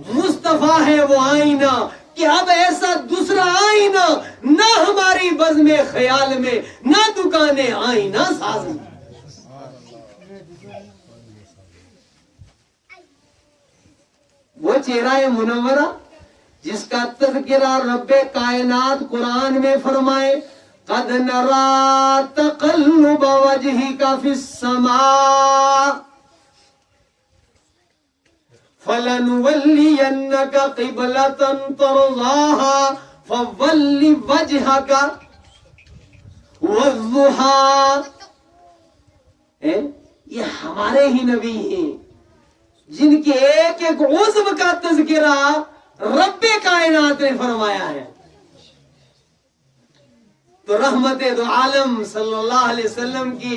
مصطفیٰ ہے وہ آئینہ کہ اب ایسا دوسرا آئینہ نہ ہماری بزم خیال میں، نہ دکانیں آئینہ ساز میں۔ وہ چہرہ منورہ جس کا تذکرہ رب کائنات قرآن میں فرمائے قد نرا تقلب وجہک فی السماء فلنولینک قبلۃ ترضاها فول وجہک والضحیٰ۔ یہ ہمارے ہی نبی ہیں جن کے ایک ایک عضو کا تذکرہ رب کائنات نے فرمایا ہے۔ تو رحمت دو عالم صلی اللہ علیہ وسلم کی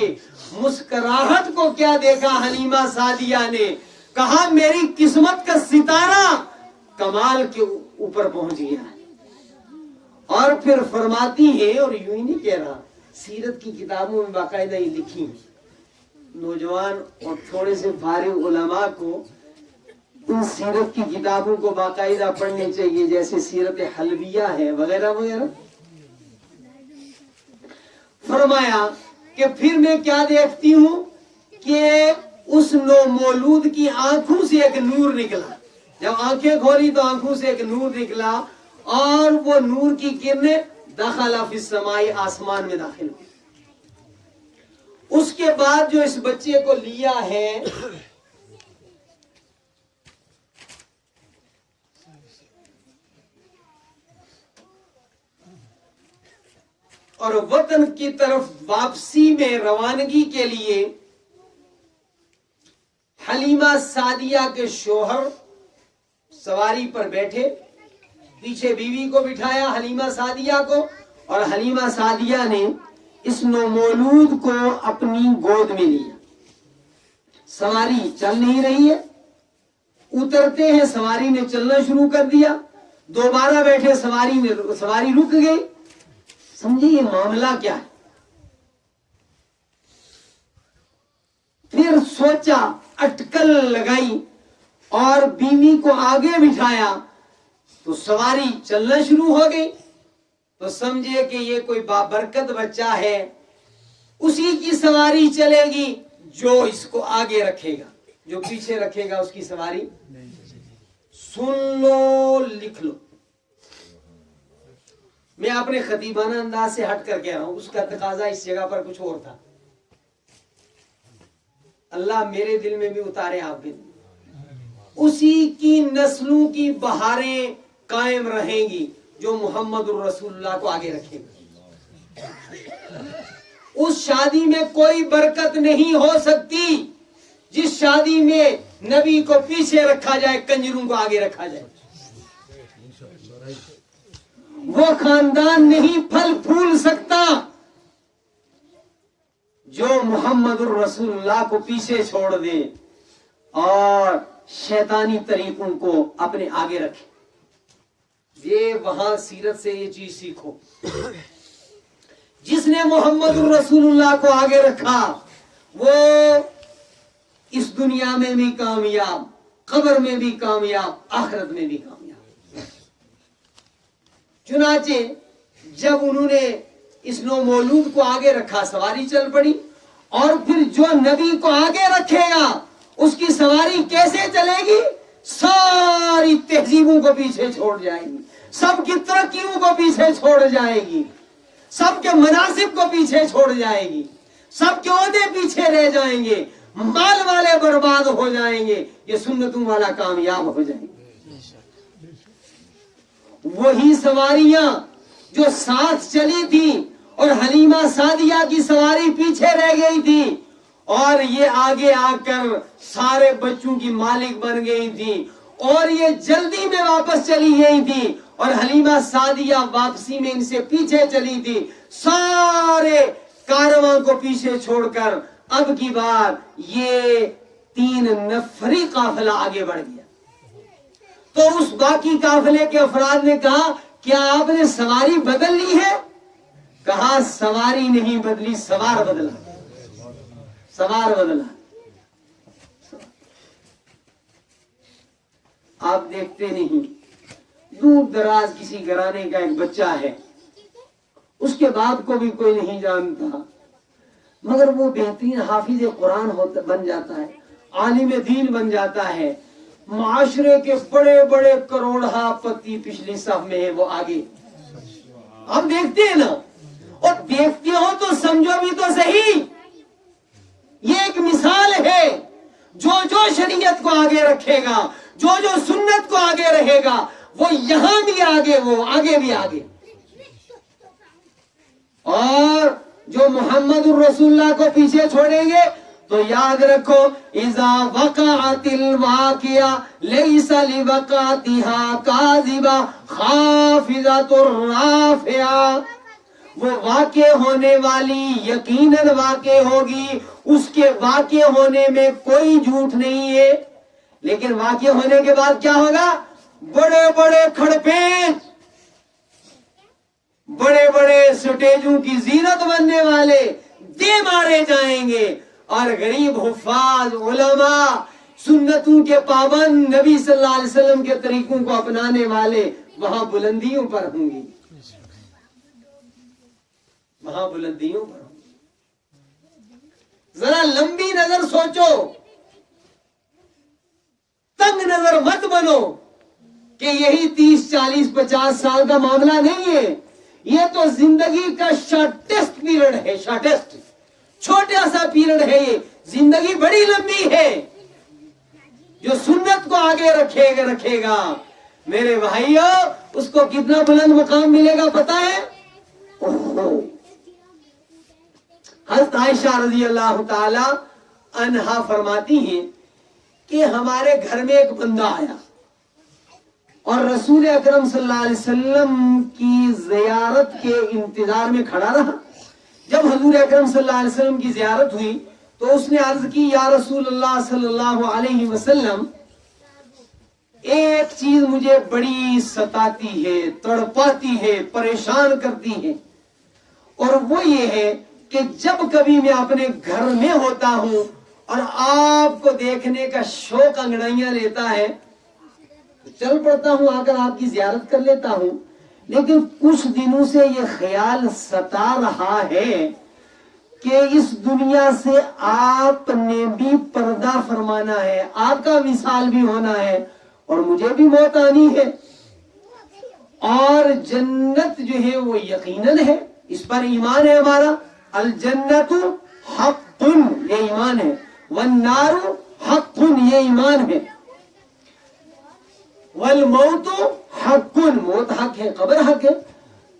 مسکراہٹ کو کیا دیکھا حلیمہ سعدیہ نے، کہا میری قسمت کا ستارہ کمال کے اوپر پہنچ گیا ہے۔ اور پھر فرماتی ہے، اور یوں ہی نہیں کہہ رہا، سیرت کی کتابوں میں باقاعدہ یہ لکھی، نوجوان اور تھوڑے سے فارغ علماء کو ان سیرت کی کتابوں کو باقاعدہ پڑھنی چاہیے، جیسے سیرت حلبیہ ہے وغیرہ وغیرہ۔ فرمایا کہ پھر میں کیا دیکھتی ہوں کہ اس نومولود کی آنکھوں سے ایک نور نکلا، جب آنکھیں کھولی تو آنکھوں سے ایک نور نکلا اور وہ نور کی کرنیں دخل فی السماء، آسمان میں داخل ہوئی۔ اس کے بعد جو اس بچے کو لیا ہے اور وطن کی طرف واپسی میں روانگی کے لیے حلیمہ سعدیہ کے شوہر سواری پر بیٹھے، پیچھے بیوی کو بٹھایا حلیمہ سعدیہ کو، اور حلیمہ سعدیہ نے اس نومولود کو اپنی گود میں لیا۔ سواری چل نہیں رہی ہے، اترتے ہیں سواری نے چلنا شروع کر دیا، دوبارہ بیٹھے سواری رک گئی۔ سمجھے یہ معاملہ کیا ہے؟ پھر سوچا، اٹکل لگائی اور بیوی کو آگے بٹھایا تو سواری چلنا شروع ہو گئی. تو سمجھے کہ یہ کوئی بابرکت بچہ ہے، اسی کی سواری چلے گی جو اس کو آگے رکھے گا، جو پیچھے رکھے گا اس کی سواری. سن لو، لکھ لو. میں اپنے خطیبانہ انداز سے ہٹ کر کہہ رہا ہوں، اس کا تقاضا اس جگہ پر کچھ اور تھا. اللہ میرے دل میں بھی اتارے، آپ کے دل میں. اسی کی نسلوں کی بہاریں قائم رہیں گی جو محمد الرسول اللہ کو آگے رکھے گا. اس شادی میں کوئی برکت نہیں ہو سکتی جس شادی میں نبی کو پیچھے رکھا جائے، کنجروں کو آگے رکھا جائے. وہ خاندان نہیں پھل پھول سکتا جو محمد الرسول اللہ کو پیچھے چھوڑ دے اور شیطانی طریقوں کو اپنے آگے رکھے. یہ وہاں سیرت سے یہ چیز سیکھو. جس نے محمد الرسول اللہ کو آگے رکھا وہ اس دنیا میں بھی کامیاب، قبر میں بھی کامیاب، آخرت میں بھی کامیاب. چنانچہ جب انہوں نے اس نو مولود کو آگے رکھا، سواری چل پڑی. اور پھر جو نبی کو آگے رکھے گا اس کی سواری کیسے چلے گی؟ ساری تہذیبوں کو پیچھے چھوڑ جائے گی، سب کی ترقیوں کو پیچھے چھوڑ جائے گی، سب کے مناصب کو پیچھے چھوڑ جائے گی، سب کے عہدے پیچھے رہ جائیں گے، مال والے برباد ہو جائیں گے، یہ سنتوں والا کامیاب ہو جائیں گے. وہی سواریاں جو ساتھ چلی تھی اور حلیمہ سعدیہ کی سواری پیچھے رہ گئی تھی اور یہ آگے آ کر سارے بچوں کی مالک بن گئی تھی اور یہ جلدی میں واپس چلی گئی تھی اور حلیمہ سعدیہ واپسی میں ان سے پیچھے چلی تھی. سارے کارواں کو پیچھے چھوڑ کر اب کی بار یہ 3 نفری قافلہ آگے بڑھ گیا. تو اس باقی قافلے کے افراد نے کہا کیا آپ نے سواری بدل لی ہے؟ کہا سواری نہیں بدلی، سوار بدلا، سوار بدلا. آپ دیکھتے نہیں، دور دراز کسی گھرانے کا ایک بچہ ہے، اس کے باپ کو بھی کوئی نہیں جانتا، مگر وہ بہترین حافظ قرآن بن جاتا ہے، عالم دین بن جاتا ہے، معاشرے کے بڑے بڑے کروڑہ پتی پچھلی صف میں ہے، وہ آگے. آپ دیکھتے ہیں نا، اور دیکھتے ہو تو سمجھو بھی تو صحیح. یہ ایک مثال ہے، جو شریعت کو آگے رکھے گا، جو سنت کو آگے رہے گا، وہ یہاں بھی آگے، وہ آگے بھی آگے. اور جو محمد الرسول اللہ کو پیچھے چھوڑیں گے تو یاد رکھو، اذا وقعت الواقعہ لیس لوقعتها کاذبہ خافضۃ رافعہ. وہ واقع ہونے والی یقیناً واقع ہوگی، اس کے واقع ہونے میں کوئی جھوٹ نہیں ہے. لیکن واقع ہونے کے بعد کیا ہوگا؟ بڑے بڑے کھڑپیچ، بڑے بڑے سٹیجوں کی زینت بننے والے دے مارے جائیں گے، اور غریب حفاظ علماء سنتوں کے پابند نبی صلی اللہ علیہ وسلم کے طریقوں کو اپنانے والے وہاں بلندیوں پر ہوں گے، وہاں بلندیوں پر ہوں گے. ذرا لمبی نظر سوچو، تنگ نظر مت بنو کہ یہی 30 40 50 سال کا معاملہ نہیں ہے. یہ تو زندگی کا شارٹیسٹ پیریڈ ہے، شارٹیسٹ چھوٹا سا پیریڈ ہے. یہ زندگی بڑی لمبی ہے. جو سنت کو آگے رکھے گا میرے بھائیوں، اس کو کتنا بلند مقام ملے گا پتا ہے؟ حضرت عائشہ رضی اللہ تعالی عنہا فرماتی ہیں کہ ہمارے گھر میں ایک بندہ آیا اور رسول اکرم صلی اللہ علیہ وسلم کی زیارت کے انتظار میں کھڑا رہا. جب حضور اکرم صلی اللہ علیہ وسلم کی زیارت ہوئی تو اس نے عرض کی، یا رسول اللہ صلی اللہ علیہ وسلم، ایک چیز مجھے بڑی ستاتی ہے، تڑپاتی ہے، پریشان کرتی ہے، اور وہ یہ ہے کہ جب کبھی میں اپنے گھر میں ہوتا ہوں اور آپ کو دیکھنے کا شوق انگڑائیاں لیتا ہے، تو چل پڑتا ہوں، آ کر آپ کی زیارت کر لیتا ہوں. لیکن کچھ دنوں سے یہ خیال ستا رہا ہے کہ اس دنیا سے آپ نے بھی پردہ فرمانا ہے، آپ کا وصال بھی ہونا ہے، اور مجھے بھی موت آنی ہے، اور جنت جو ہے وہ یقیناً ہے، اس پر ایمان ہے ہمارا. الجنت حق، یہ ایمان ہے. والنار حق، یہ ایمان ہے. والموت حق، موت حق ہے، قبر حق ہے.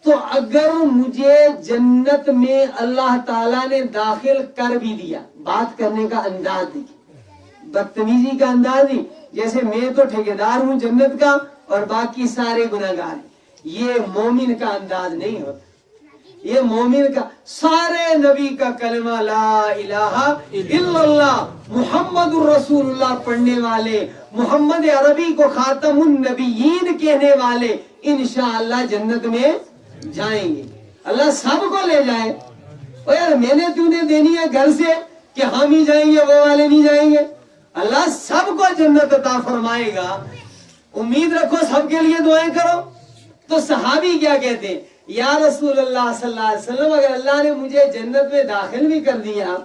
تو اگر مجھے جنت میں اللہ تعالیٰ نے داخل کر بھی دیا، بات کرنے کا انداز دیکھیں، بدتمیزی کا انداز نہیں، جیسے میں تو ٹھیکیدار ہوں جنت کا اور باقی سارے گناہگار ہیں. یہ مومن کا انداز نہیں ہوتا. یہ مومن کا سارے نبی کا کلمہ لا الہ الا اللہ محمد الرسول اللہ پڑھنے والے، محمد عربی کو خاتم النبیین کہنے والے انشاءاللہ جنت میں جائیں گے. اللہ سب کو لے جائے. اور یار میں نے تو نے دینی ہے گھر سے کہ ہم ہی جائیں گے وہ والے نہیں جائیں گے. اللہ سب کو جنت عطا فرمائے گا. امید رکھو، سب کے لیے دعائیں کرو. تو صحابی کیا کہتے ہیں، یا رسول اللہ صلی اللہ علیہ وسلم اگر اللہ نے مجھے جنت میں داخل بھی کر دیا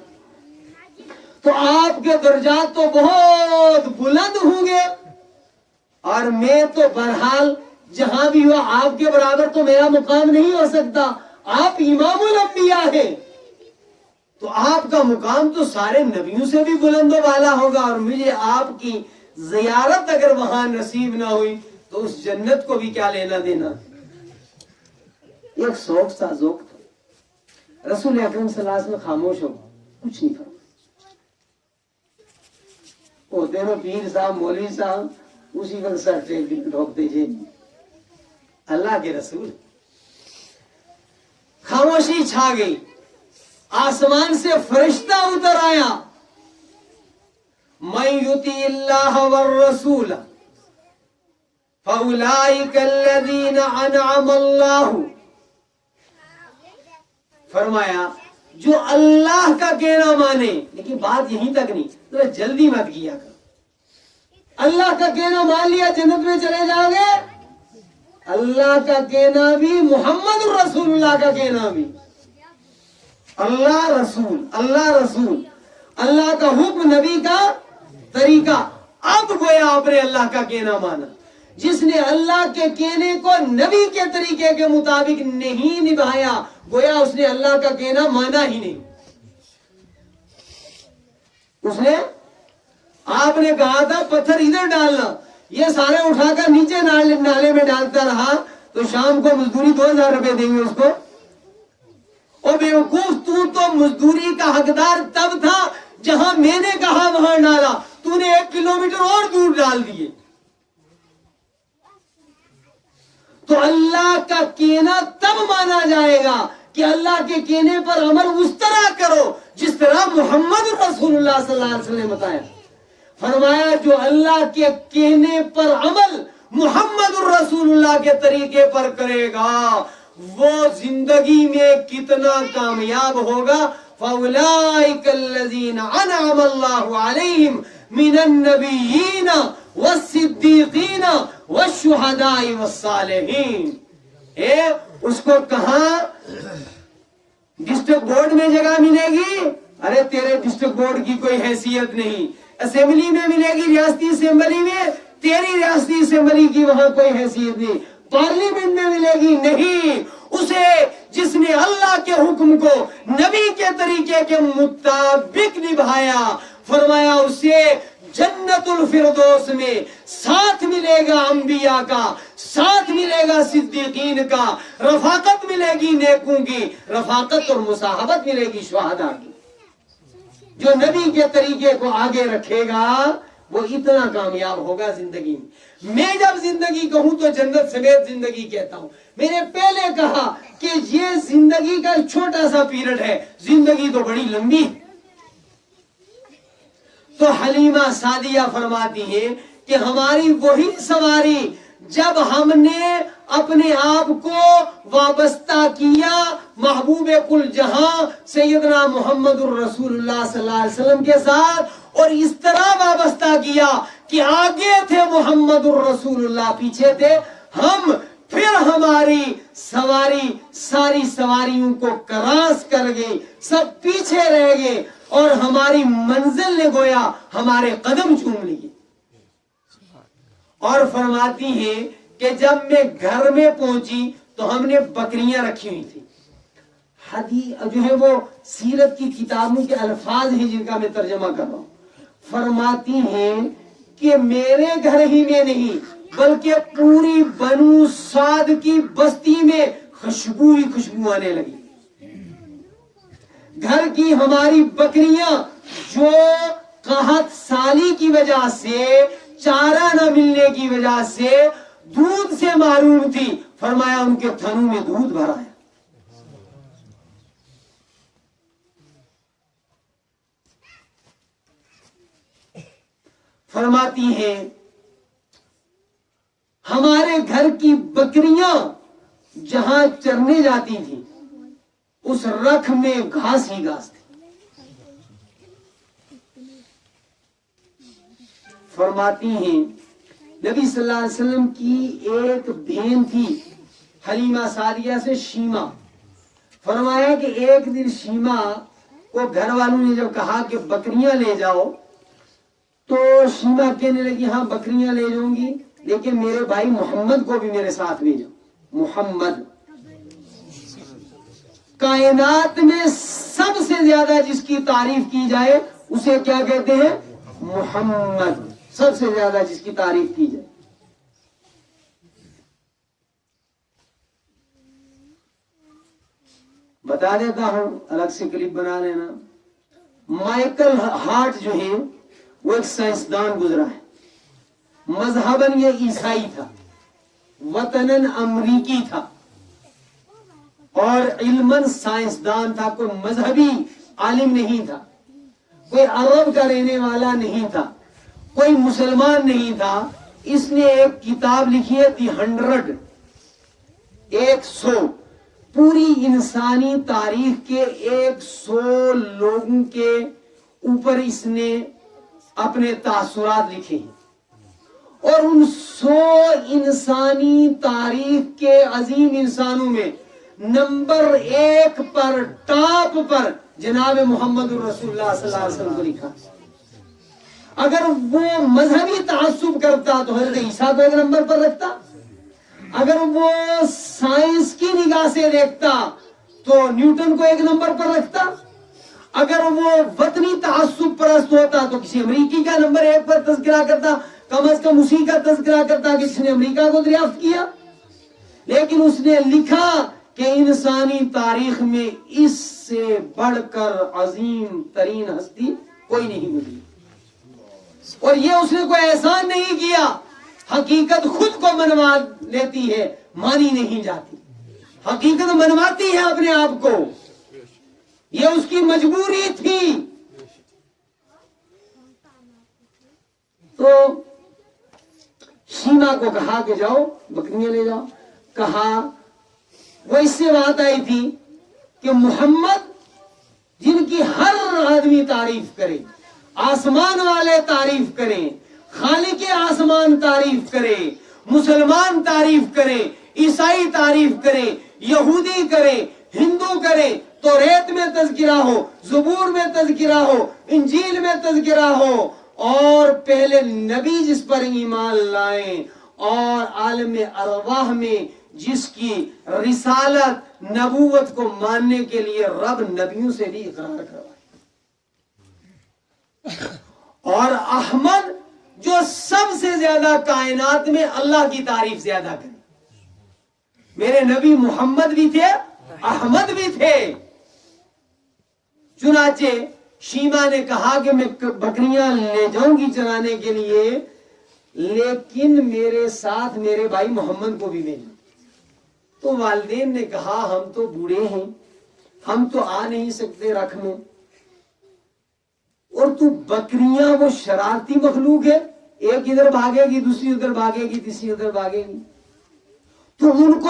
تو آپ کے درجات تو بہت بلند ہوں گے، اور میں تو بہرحال جہاں بھی ہوا آپ کے برابر تو میرا مقام نہیں ہو سکتا. آپ امام الانبیاء ہیں، تو آپ کا مقام تو سارے نبیوں سے بھی بلند و بالا ہوگا، اور مجھے آپ کی زیارت اگر وہاں نصیب نہ ہوئی تو اس جنت کو بھی کیا لینا دینا. ایک شوق تھا، ذوق تھا. رسول اکرم صلی اللہ علیہ وسلم خاموش ہو، کچھ نہیں فرمایا. ہوتے نا پیر صاحب مولوی صاحب اسی وقت سر ڈھوکتے تھے. اللہ کے رسول، خاموشی چھا گئی. آسمان سے فرشتہ اتر آیا، من یطیع اللہ والرسول فاولئک الذین انعم اللہ. فرمایا جو اللہ کا کہنا مانے. لیکن بات یہیں تک نہیں، تو جلدی مت کیا کر. اللہ کا کہنا مان لیا جنت میں چلے جاؤ گے. اللہ کا کہنا بھی، محمد رسول اللہ کا کہنا بھی. اللہ رسول، اللہ رسول، اللہ کا حکم، نبی کا طریقہ. اب گویا آپ نے اللہ کا کہنا مانا. جس نے اللہ کے کہنے کو نبی کے طریقے کے مطابق نہیں نبھایا، گویا اس نے اللہ کا کہنا مانا ہی نہیں. اس نے، آپ نے کہا تھا پتھر ادھر ڈالنا، یہ سارے اٹھا کر نیچے نالے میں ڈالتا رہا تو شام کو مزدوری 2000 روپے دیں گے اس کو. اور بیوقوف، تو مزدوری کا حقدار تب تھا جہاں میں نے کہا وہاں ڈالا، تو نے 1 کلومیٹر اور دور ڈال دیے. تو اللہ کا کہنا تب مانا جائے گا کہ اللہ کے کہنے پر عمل اس طرح کرو جس طرح محمد رسول اللہ صلی اللہ علیہ وسلم نے بتایا. فرمایا جو اللہ کے کہنے پر عمل محمد رسول اللہ کے طریقے پر کرے گا وہ زندگی میں کتنا کامیاب ہوگا. فَأُولَئِكَ الَّذِينَ أَنْعَمَ اللَّهُ عَلَيْهِمْ مِنَ النَّبِيِّينَ وَالصِّدِّيقِينَ وَالشُّهَدَاءِ وَالصَّالِحِينَ. اس کو کہاں ڈسٹرکٹ بورڈ میں جگہ ملے گی؟ ارے تیرے ڈسٹرکٹ بورڈ کی کوئی حیثیت نہیں. اسمبلی میں ملے گی، ریاستی اسمبلی میں، تیری ریاستی اسمبلی کی وہاں کوئی حیثیت نہیں. پارلیمنٹ میں ملے گی نہیں. اسے جس نے اللہ کے حکم کو نبی کے طریقے کے مطابق نبھایا، فرمایا اسے جنت الفردوس میں ساتھ ملے گا انبیاء کا، ساتھ ملے گا صدیقین کا، رفاقت ملے گی نیکوں کی، رفاقت اور مصاحبت ملے گی شہداء کی. جو نبی کے طریقے کو آگے رکھے گا وہ اتنا کامیاب ہوگا زندگی میں. میں جب زندگی کہوں تو جنت سمیت زندگی کہتا ہوں. میں نے پہلے کہا کہ یہ زندگی کا چھوٹا سا پیریڈ ہے، زندگی تو بڑی لمبی ہے. تو حلیمہ سعدیہ فرماتی ہے کہ ہماری وہی سواری جب ہم نے اپنے آپ کو وابستہ کیا محبوب کل جہاں سیدنا محمد الرسول اللہ صلی اللہ علیہ وسلم کے ساتھ، اور اس طرح وابستہ کیا کہ آگے تھے محمد الرسول اللہ، پیچھے تھے ہم، پھر ہماری سواری ساری سواریوں کو کراس کر گئی، سب پیچھے رہ گئے، اور ہماری منزل نے گویا ہمارے قدم چوم لیے۔ اور فرماتی ہیں کہ جب میں گھر میں پہنچی تو ہم نے بکریاں رکھی ہوئی تھی۔ حدیث جو ہے وہ سیرت کی کتابوں کے الفاظ ہیں جن کا میں ترجمہ کر رہا ہوں۔ فرماتی ہیں کہ میرے گھر ہی میں نہیں بلکہ پوری بنو سعد کی بستی میں خوشبو ہی خوشبو آنے لگی۔ گھر کی ہماری بکریاں جو قحط سالی کی وجہ سے، چارہ نہ ملنے کی وجہ سے دودھ سے محروم تھی، فرمایا ان کے تھنوں میں دودھ بھرا ہے۔ فرماتی ہیں ہمارے گھر کی بکریاں جہاں چرنے جاتی تھی اس رکھ میں گھاس ہی گھاس تھی۔ فرماتی ہیں نبی صلی اللہ علیہ وسلم کی ایک بہن تھی حلیمہ سعدیہ سے شیمہ۔ فرمایا کہ ایک دن شیمہ کو گھر والوں نے جب کہا کہ بکریاں لے جاؤ تو شیمہ کہنے لگی ہاں بکریاں لے جاؤں گی، لیکن میرے بھائی محمد کو بھی میرے ساتھ بھیجو۔ محمد کائنات میں سب سے زیادہ جس کی تعریف کی جائے اسے کیا کہتے ہیں؟ محمد، سب سے زیادہ جس کی تعریف کی جائے۔ بتا دیتا ہوں، الگ سے کلپ بنا لینا۔ مائیکل ہارٹ جو ہے وہ ایک سائنسدان گزرا ہے، مذہباً یہ عیسائی تھا، وطناً امریکی تھا، اور علماً سائنسدان تھا، کوئی مذہبی عالم نہیں تھا، کوئی عرب کا رہنے والا نہیں تھا، کوئی مسلمان نہیں تھا۔ اس نے ایک کتاب لکھی ہے دی 100، 100 پوری انسانی تاریخ کے 100 لوگوں کے اوپر اس نے اپنے تاثرات لکھے ہیں، اور ان 100 انسانی تاریخ کے عظیم انسانوں میں نمبر 1 پر، ٹاپ پر جناب محمد الرسول اللہ صلی اللہ علیہ وسلم کو لکھا۔ اگر وہ مذہبی تعصب کرتا تو حضرت عیسیٰ کو ایک نمبر پر رکھتا، اگر وہ سائنس کی نگاہ سے دیکھتا تو نیوٹن کو ایک نمبر پر رکھتا، اگر وہ وطنی تعصب پرست ہوتا تو کسی امریکی کا نمبر 1 پر تذکرہ کرتا، کم از کم اسی کا تذکرہ کرتا کہ جس نے امریکہ کو دریافت کیا۔ لیکن اس نے لکھا کہ انسانی تاریخ میں اس سے بڑھ کر عظیم ترین ہستی کوئی نہیں گزری، اور یہ اس نے کوئی احسان نہیں کیا، حقیقت خود کو منوا لیتی ہے، مانی نہیں جاتی، حقیقت منواتی ہے اپنے آپ کو، یہ اس کی مجبوری تھی۔ تو شیما کو کہا کہ جاؤ بکریاں لے جاؤ، کہا وہ اس سے بات آئی تھی کہ محمد جن کی ہر آدمی تعریف کرے، آسمان والے تعریف کریں، خالق آسمان تعریف کرے، مسلمان تعریف کرے، عیسائی تعریف کرے، یہودی کرے، ہندو کرے، توریت میں تذکرہ ہو، زبور میں تذکرہ ہو، انجیل میں تذکرہ ہو، اور پہلے نبی جس پر ایمان لائیں اور عالم ارواح میں جس کی رسالت نبوت کو ماننے کے لیے رب نبیوں سے بھی اقرار کروائے، اور احمد جو سب سے زیادہ کائنات میں اللہ کی تعریف زیادہ کرے۔ میرے نبی محمد بھی تھے، احمد بھی تھے۔ چنانچہ شیما نے کہا کہ میں بکریاں لے جاؤں گی چرانے کے لیے، لیکن میرے ساتھ میرے بھائی محمد کو بھی بھیجو۔ تو والدین نے کہا ہم تو بوڑھے ہیں، ہم تو آ نہیں سکتے رکھ میں، اور تو بکریاں وہ شرارتی مخلوق ہے، ایک ادھر بھاگے گی، دوسری ادھر بھاگے گی، تیسری ادھر بھاگے گی، تو ان کو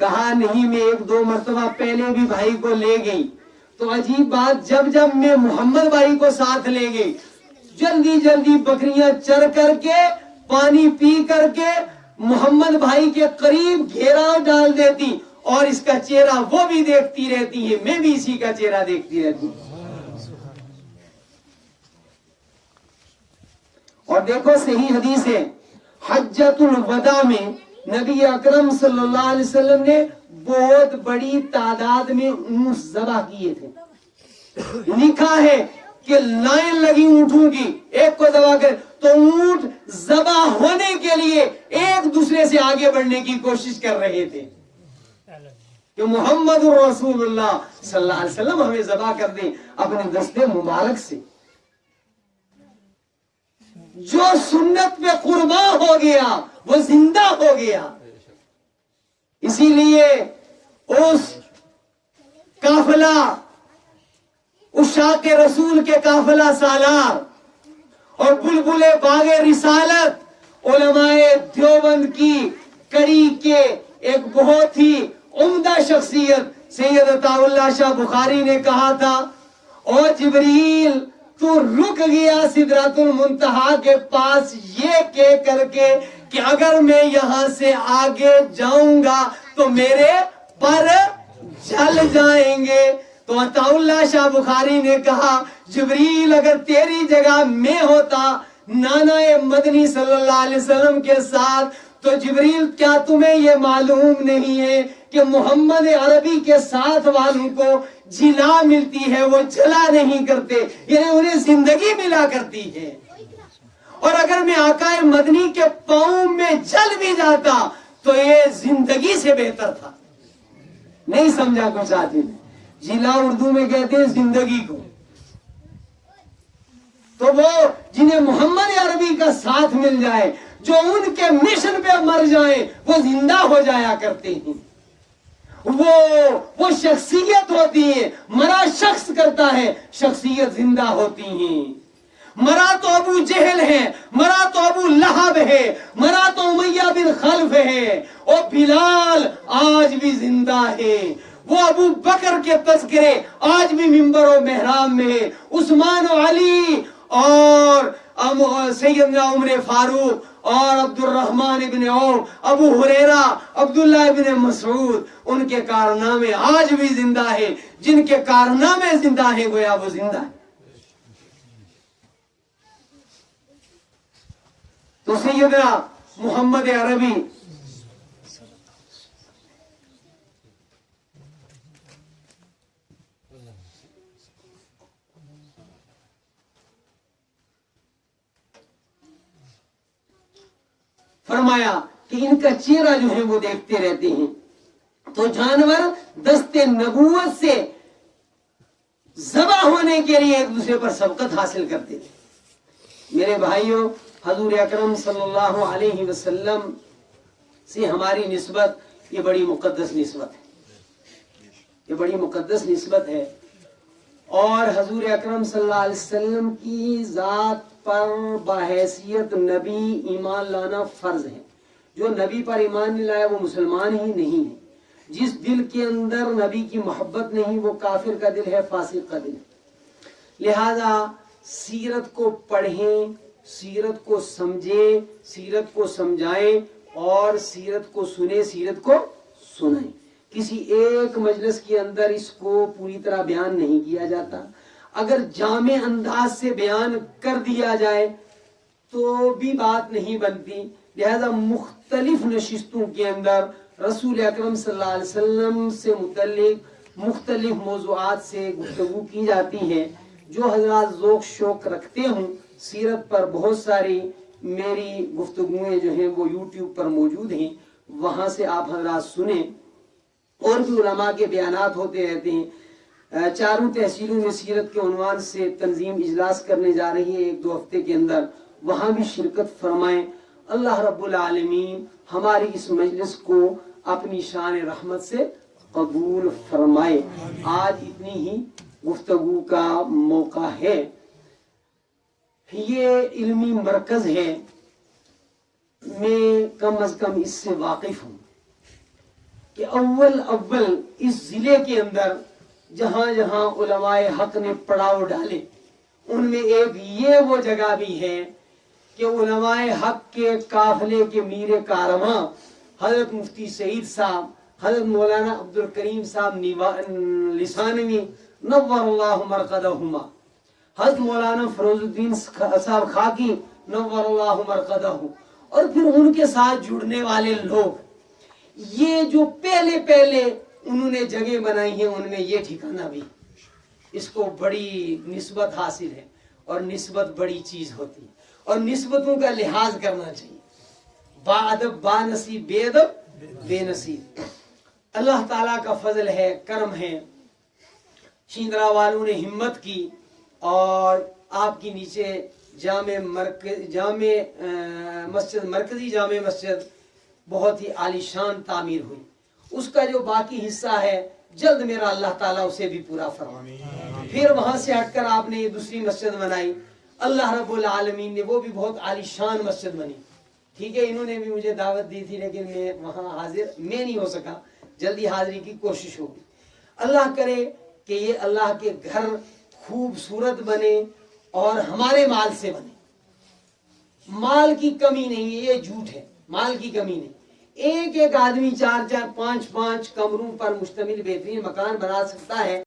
کہا نہیں، میں 1-2 مرتبہ پہلے بھی بھائی کو لے گئی. تو عجیب بات، جب میں محمد بھائی کو ساتھ لے گئی، جلدی جلدی بکریاں چر کر کے پانی پی کر کے محمد بھائی کے قریب گھیراؤ ڈال دیتی، اور اس کا چہرہ وہ بھی دیکھتی رہتی ہے، میں بھی اسی کا چہرہ دیکھتی رہتی ہوں. اور دیکھو صحیح حدیث ہے، حجۃ الوداع میں نبی اکرم صلی اللہ علیہ وسلم نے بہت بڑی تعداد میں اونٹ ذبح کیے تھے. لکھا ہے کہ لائن لگی اونٹوں کی، ایک کو ذبح کر، تو اونٹ ذبح ہونے کے لیے ایک دوسرے سے آگے بڑھنے کی کوشش کر رہے تھے کہ محمد رسول اللہ صلی اللہ علیہ وسلم ہمیں ذبح کر دیں اپنے دستے مبارک سے. جو سنت پہ قربان ہو گیا وہ زندہ ہو گیا. اسی لیے اس قافلہ، عشاق رسول کے قافلہ سالار اور بلبل باغ رسالت علماء دیوبند کی کڑی کے ایک بہت ہی عمدہ شخصیت سید عطا اللہ شاہ بخاری نے کہا تھا، او جبریل تو رک گیا سدرۃ المنتہا کے پاس یہ کہہ کر کے کہ اگر میں یہاں سے آگے جاؤں گا تو میرے پر جل جائیں گے. تو عطا اللہ شاہ بخاری نے کہا، جبریل اگر تیری جگہ میں ہوتا نانا مدنی صلی اللہ علیہ وسلم کے ساتھ، تو جبریل کیا تمہیں یہ معلوم نہیں ہے کہ محمد عربی کے ساتھ والوں کو جلا ملتی ہے، وہ جلا نہیں کرتے، یعنی انہیں زندگی ملا کرتی ہے. اور اگر میں آقا مدنی کے پاؤں میں جل بھی جاتا تو یہ زندگی سے بہتر تھا. نہیں سمجھا کچھ آدمی نے؟ جلا اردو میں کہتے ہیں زندگی کو. تو وہ جنہیں محمد عربی کا ساتھ مل جائے، جو ان کے مشن پہ مر جائیں، وہ زندہ ہو جایا کرتے ہیں. وہ شخصیت ہوتی ہے، مرا شخص کرتا ہے، شخصیت زندہ ہوتی ہیں. مرا تو ابو جہل ہے، مرا تو ابو لہب ہے، مرا تو امیہ بن خلف ہے، اور بلال آج بھی زندہ ہے. وہ ابو بکر کے تذکرے آج بھی منبر و محراب میں ہے. عثمان و علی اور سیدنا عمر فاروق اور عبد الرحمن ابن عوف، ابو ہریرہ، عبداللہ ابن مسعود، ان کے کارنامے آج بھی زندہ ہیں. جن کے کارنامے زندہ ہیں گویا وہ زندہ ہے. تو سیدنا محمد عربی فرمایا کہ ان کا چہرہ جو ہے وہ دیکھتے رہتے ہیں. تو جانور دست نبوت سے ذبح ہونے کے لیے ایک دوسرے پر سبقت حاصل کرتے تھے. میرے بھائیوں، حضور اکرم صلی اللہ علیہ وسلم سے ہماری نسبت یہ بڑی مقدس نسبت ہے، یہ بڑی مقدس نسبت ہے. اور حضور اکرم صلی اللہ علیہ وسلم کی ذات پر بحیثیت نبی ایمان لانا فرض ہے. جو نبی پر ایمان نہیں لایا وہ مسلمان ہی نہیں ہے. جس دل کے اندر نبی کی محبت نہیں وہ کافر کا دل ہے، فاسق کا دل ہے. لہذا سیرت کو پڑھیں، سیرت کو سمجھیں، سیرت کو سمجھائیں، اور سیرت کو سنیں، سیرت کو سنائیں. کسی ایک مجلس کے اندر اس کو پوری طرح بیان نہیں کیا جاتا. اگر جامع انداز سے بیان کر دیا جائے تو بھی بات نہیں بنتی. لہذا مختلف نشستوں کے اندر رسول اکرم صلی اللہ علیہ وسلم سے متعلق مختلف موضوعات سے گفتگو کی جاتی ہے. جو حضرات ذوق شوق رکھتے ہوں، سیرت پر بہت ساری میری گفتگویں جو ہیں وہ یوٹیوب پر موجود ہیں، وہاں سے آپ حضرات سنیں. اور بھی علماء کے بیانات ہوتے رہتے ہیں. 4 تحصیلوں میں سیرت کے عنوان سے تنظیم اجلاس کرنے جا رہی ہے 1-2 ہفتے کے اندر، وہاں بھی شرکت فرمائیں. اللہ رب العالمین ہماری اس مجلس کو اپنی شان رحمت سے قبول فرمائے. آج اتنی ہی گفتگو کا موقع ہے. یہ علمی مرکز ہے، میں کم از کم اس سے واقف ہوں کہ اول اس ضلع کے اندر جہاں جہاں علماء حق نے پڑاؤ ڈالے ان میں ایک یہ وہ جگہ بھی ہے کہ علماء حق کے قافلے کے میر کارواں حضرت مفتی سعید صاحب، حضرت مولانا عبد الکریم صاحب لسانوی نور اللہ مرقدہما، حضرت مولانا فروز الدین صاحب خاکی نور اللہ مرقدہ، اور پھر ان کے ساتھ جڑنے والے لوگ، یہ جو پہلے انہوں نے جگہ بنائی ہیں ان میں یہ ٹھکانہ بھی، اس کو بڑی نسبت حاصل ہے، اور نسبت بڑی چیز ہوتی ہے، اور نسبتوں کا لحاظ کرنا چاہیے، با ادب با نصیب، بے ادب بے نصیب۔ اللہ تعالیٰ کا فضل ہے، کرم ہے، شیندرا والوں نے ہمت کی اور آپ کی نیچے مسجد مرکزی جامع مسجد بہت ہی عالیشان تعمیر ہوئی، اس کا جو باقی حصہ ہے جلد میرا اللہ تعالیٰ اسے بھی پورا فرمائے۔ پھر وہاں سے ہٹ کر آپ نے یہ دوسری مسجد بنائی، اللہ رب العالمین نے وہ بھی بہت عالیشان مسجد بنی، ٹھیک ہے۔ انہوں نے بھی مجھے دعوت دی تھی لیکن میں وہاں حاضر میں نہیں ہو سکا، جلدی حاضری کی کوشش ہوگی۔ اللہ کرے کہ یہ اللہ کے گھر خوبصورت بنے اور ہمارے مال سے بنے، مال کی کمی نہیں ہے، یہ جھوٹ ہے، مال کی کمی نہیں۔ ایک آدمی 4 4 5 5 کمروں پر مشتمل بہترین مکان بنا سکتا ہے۔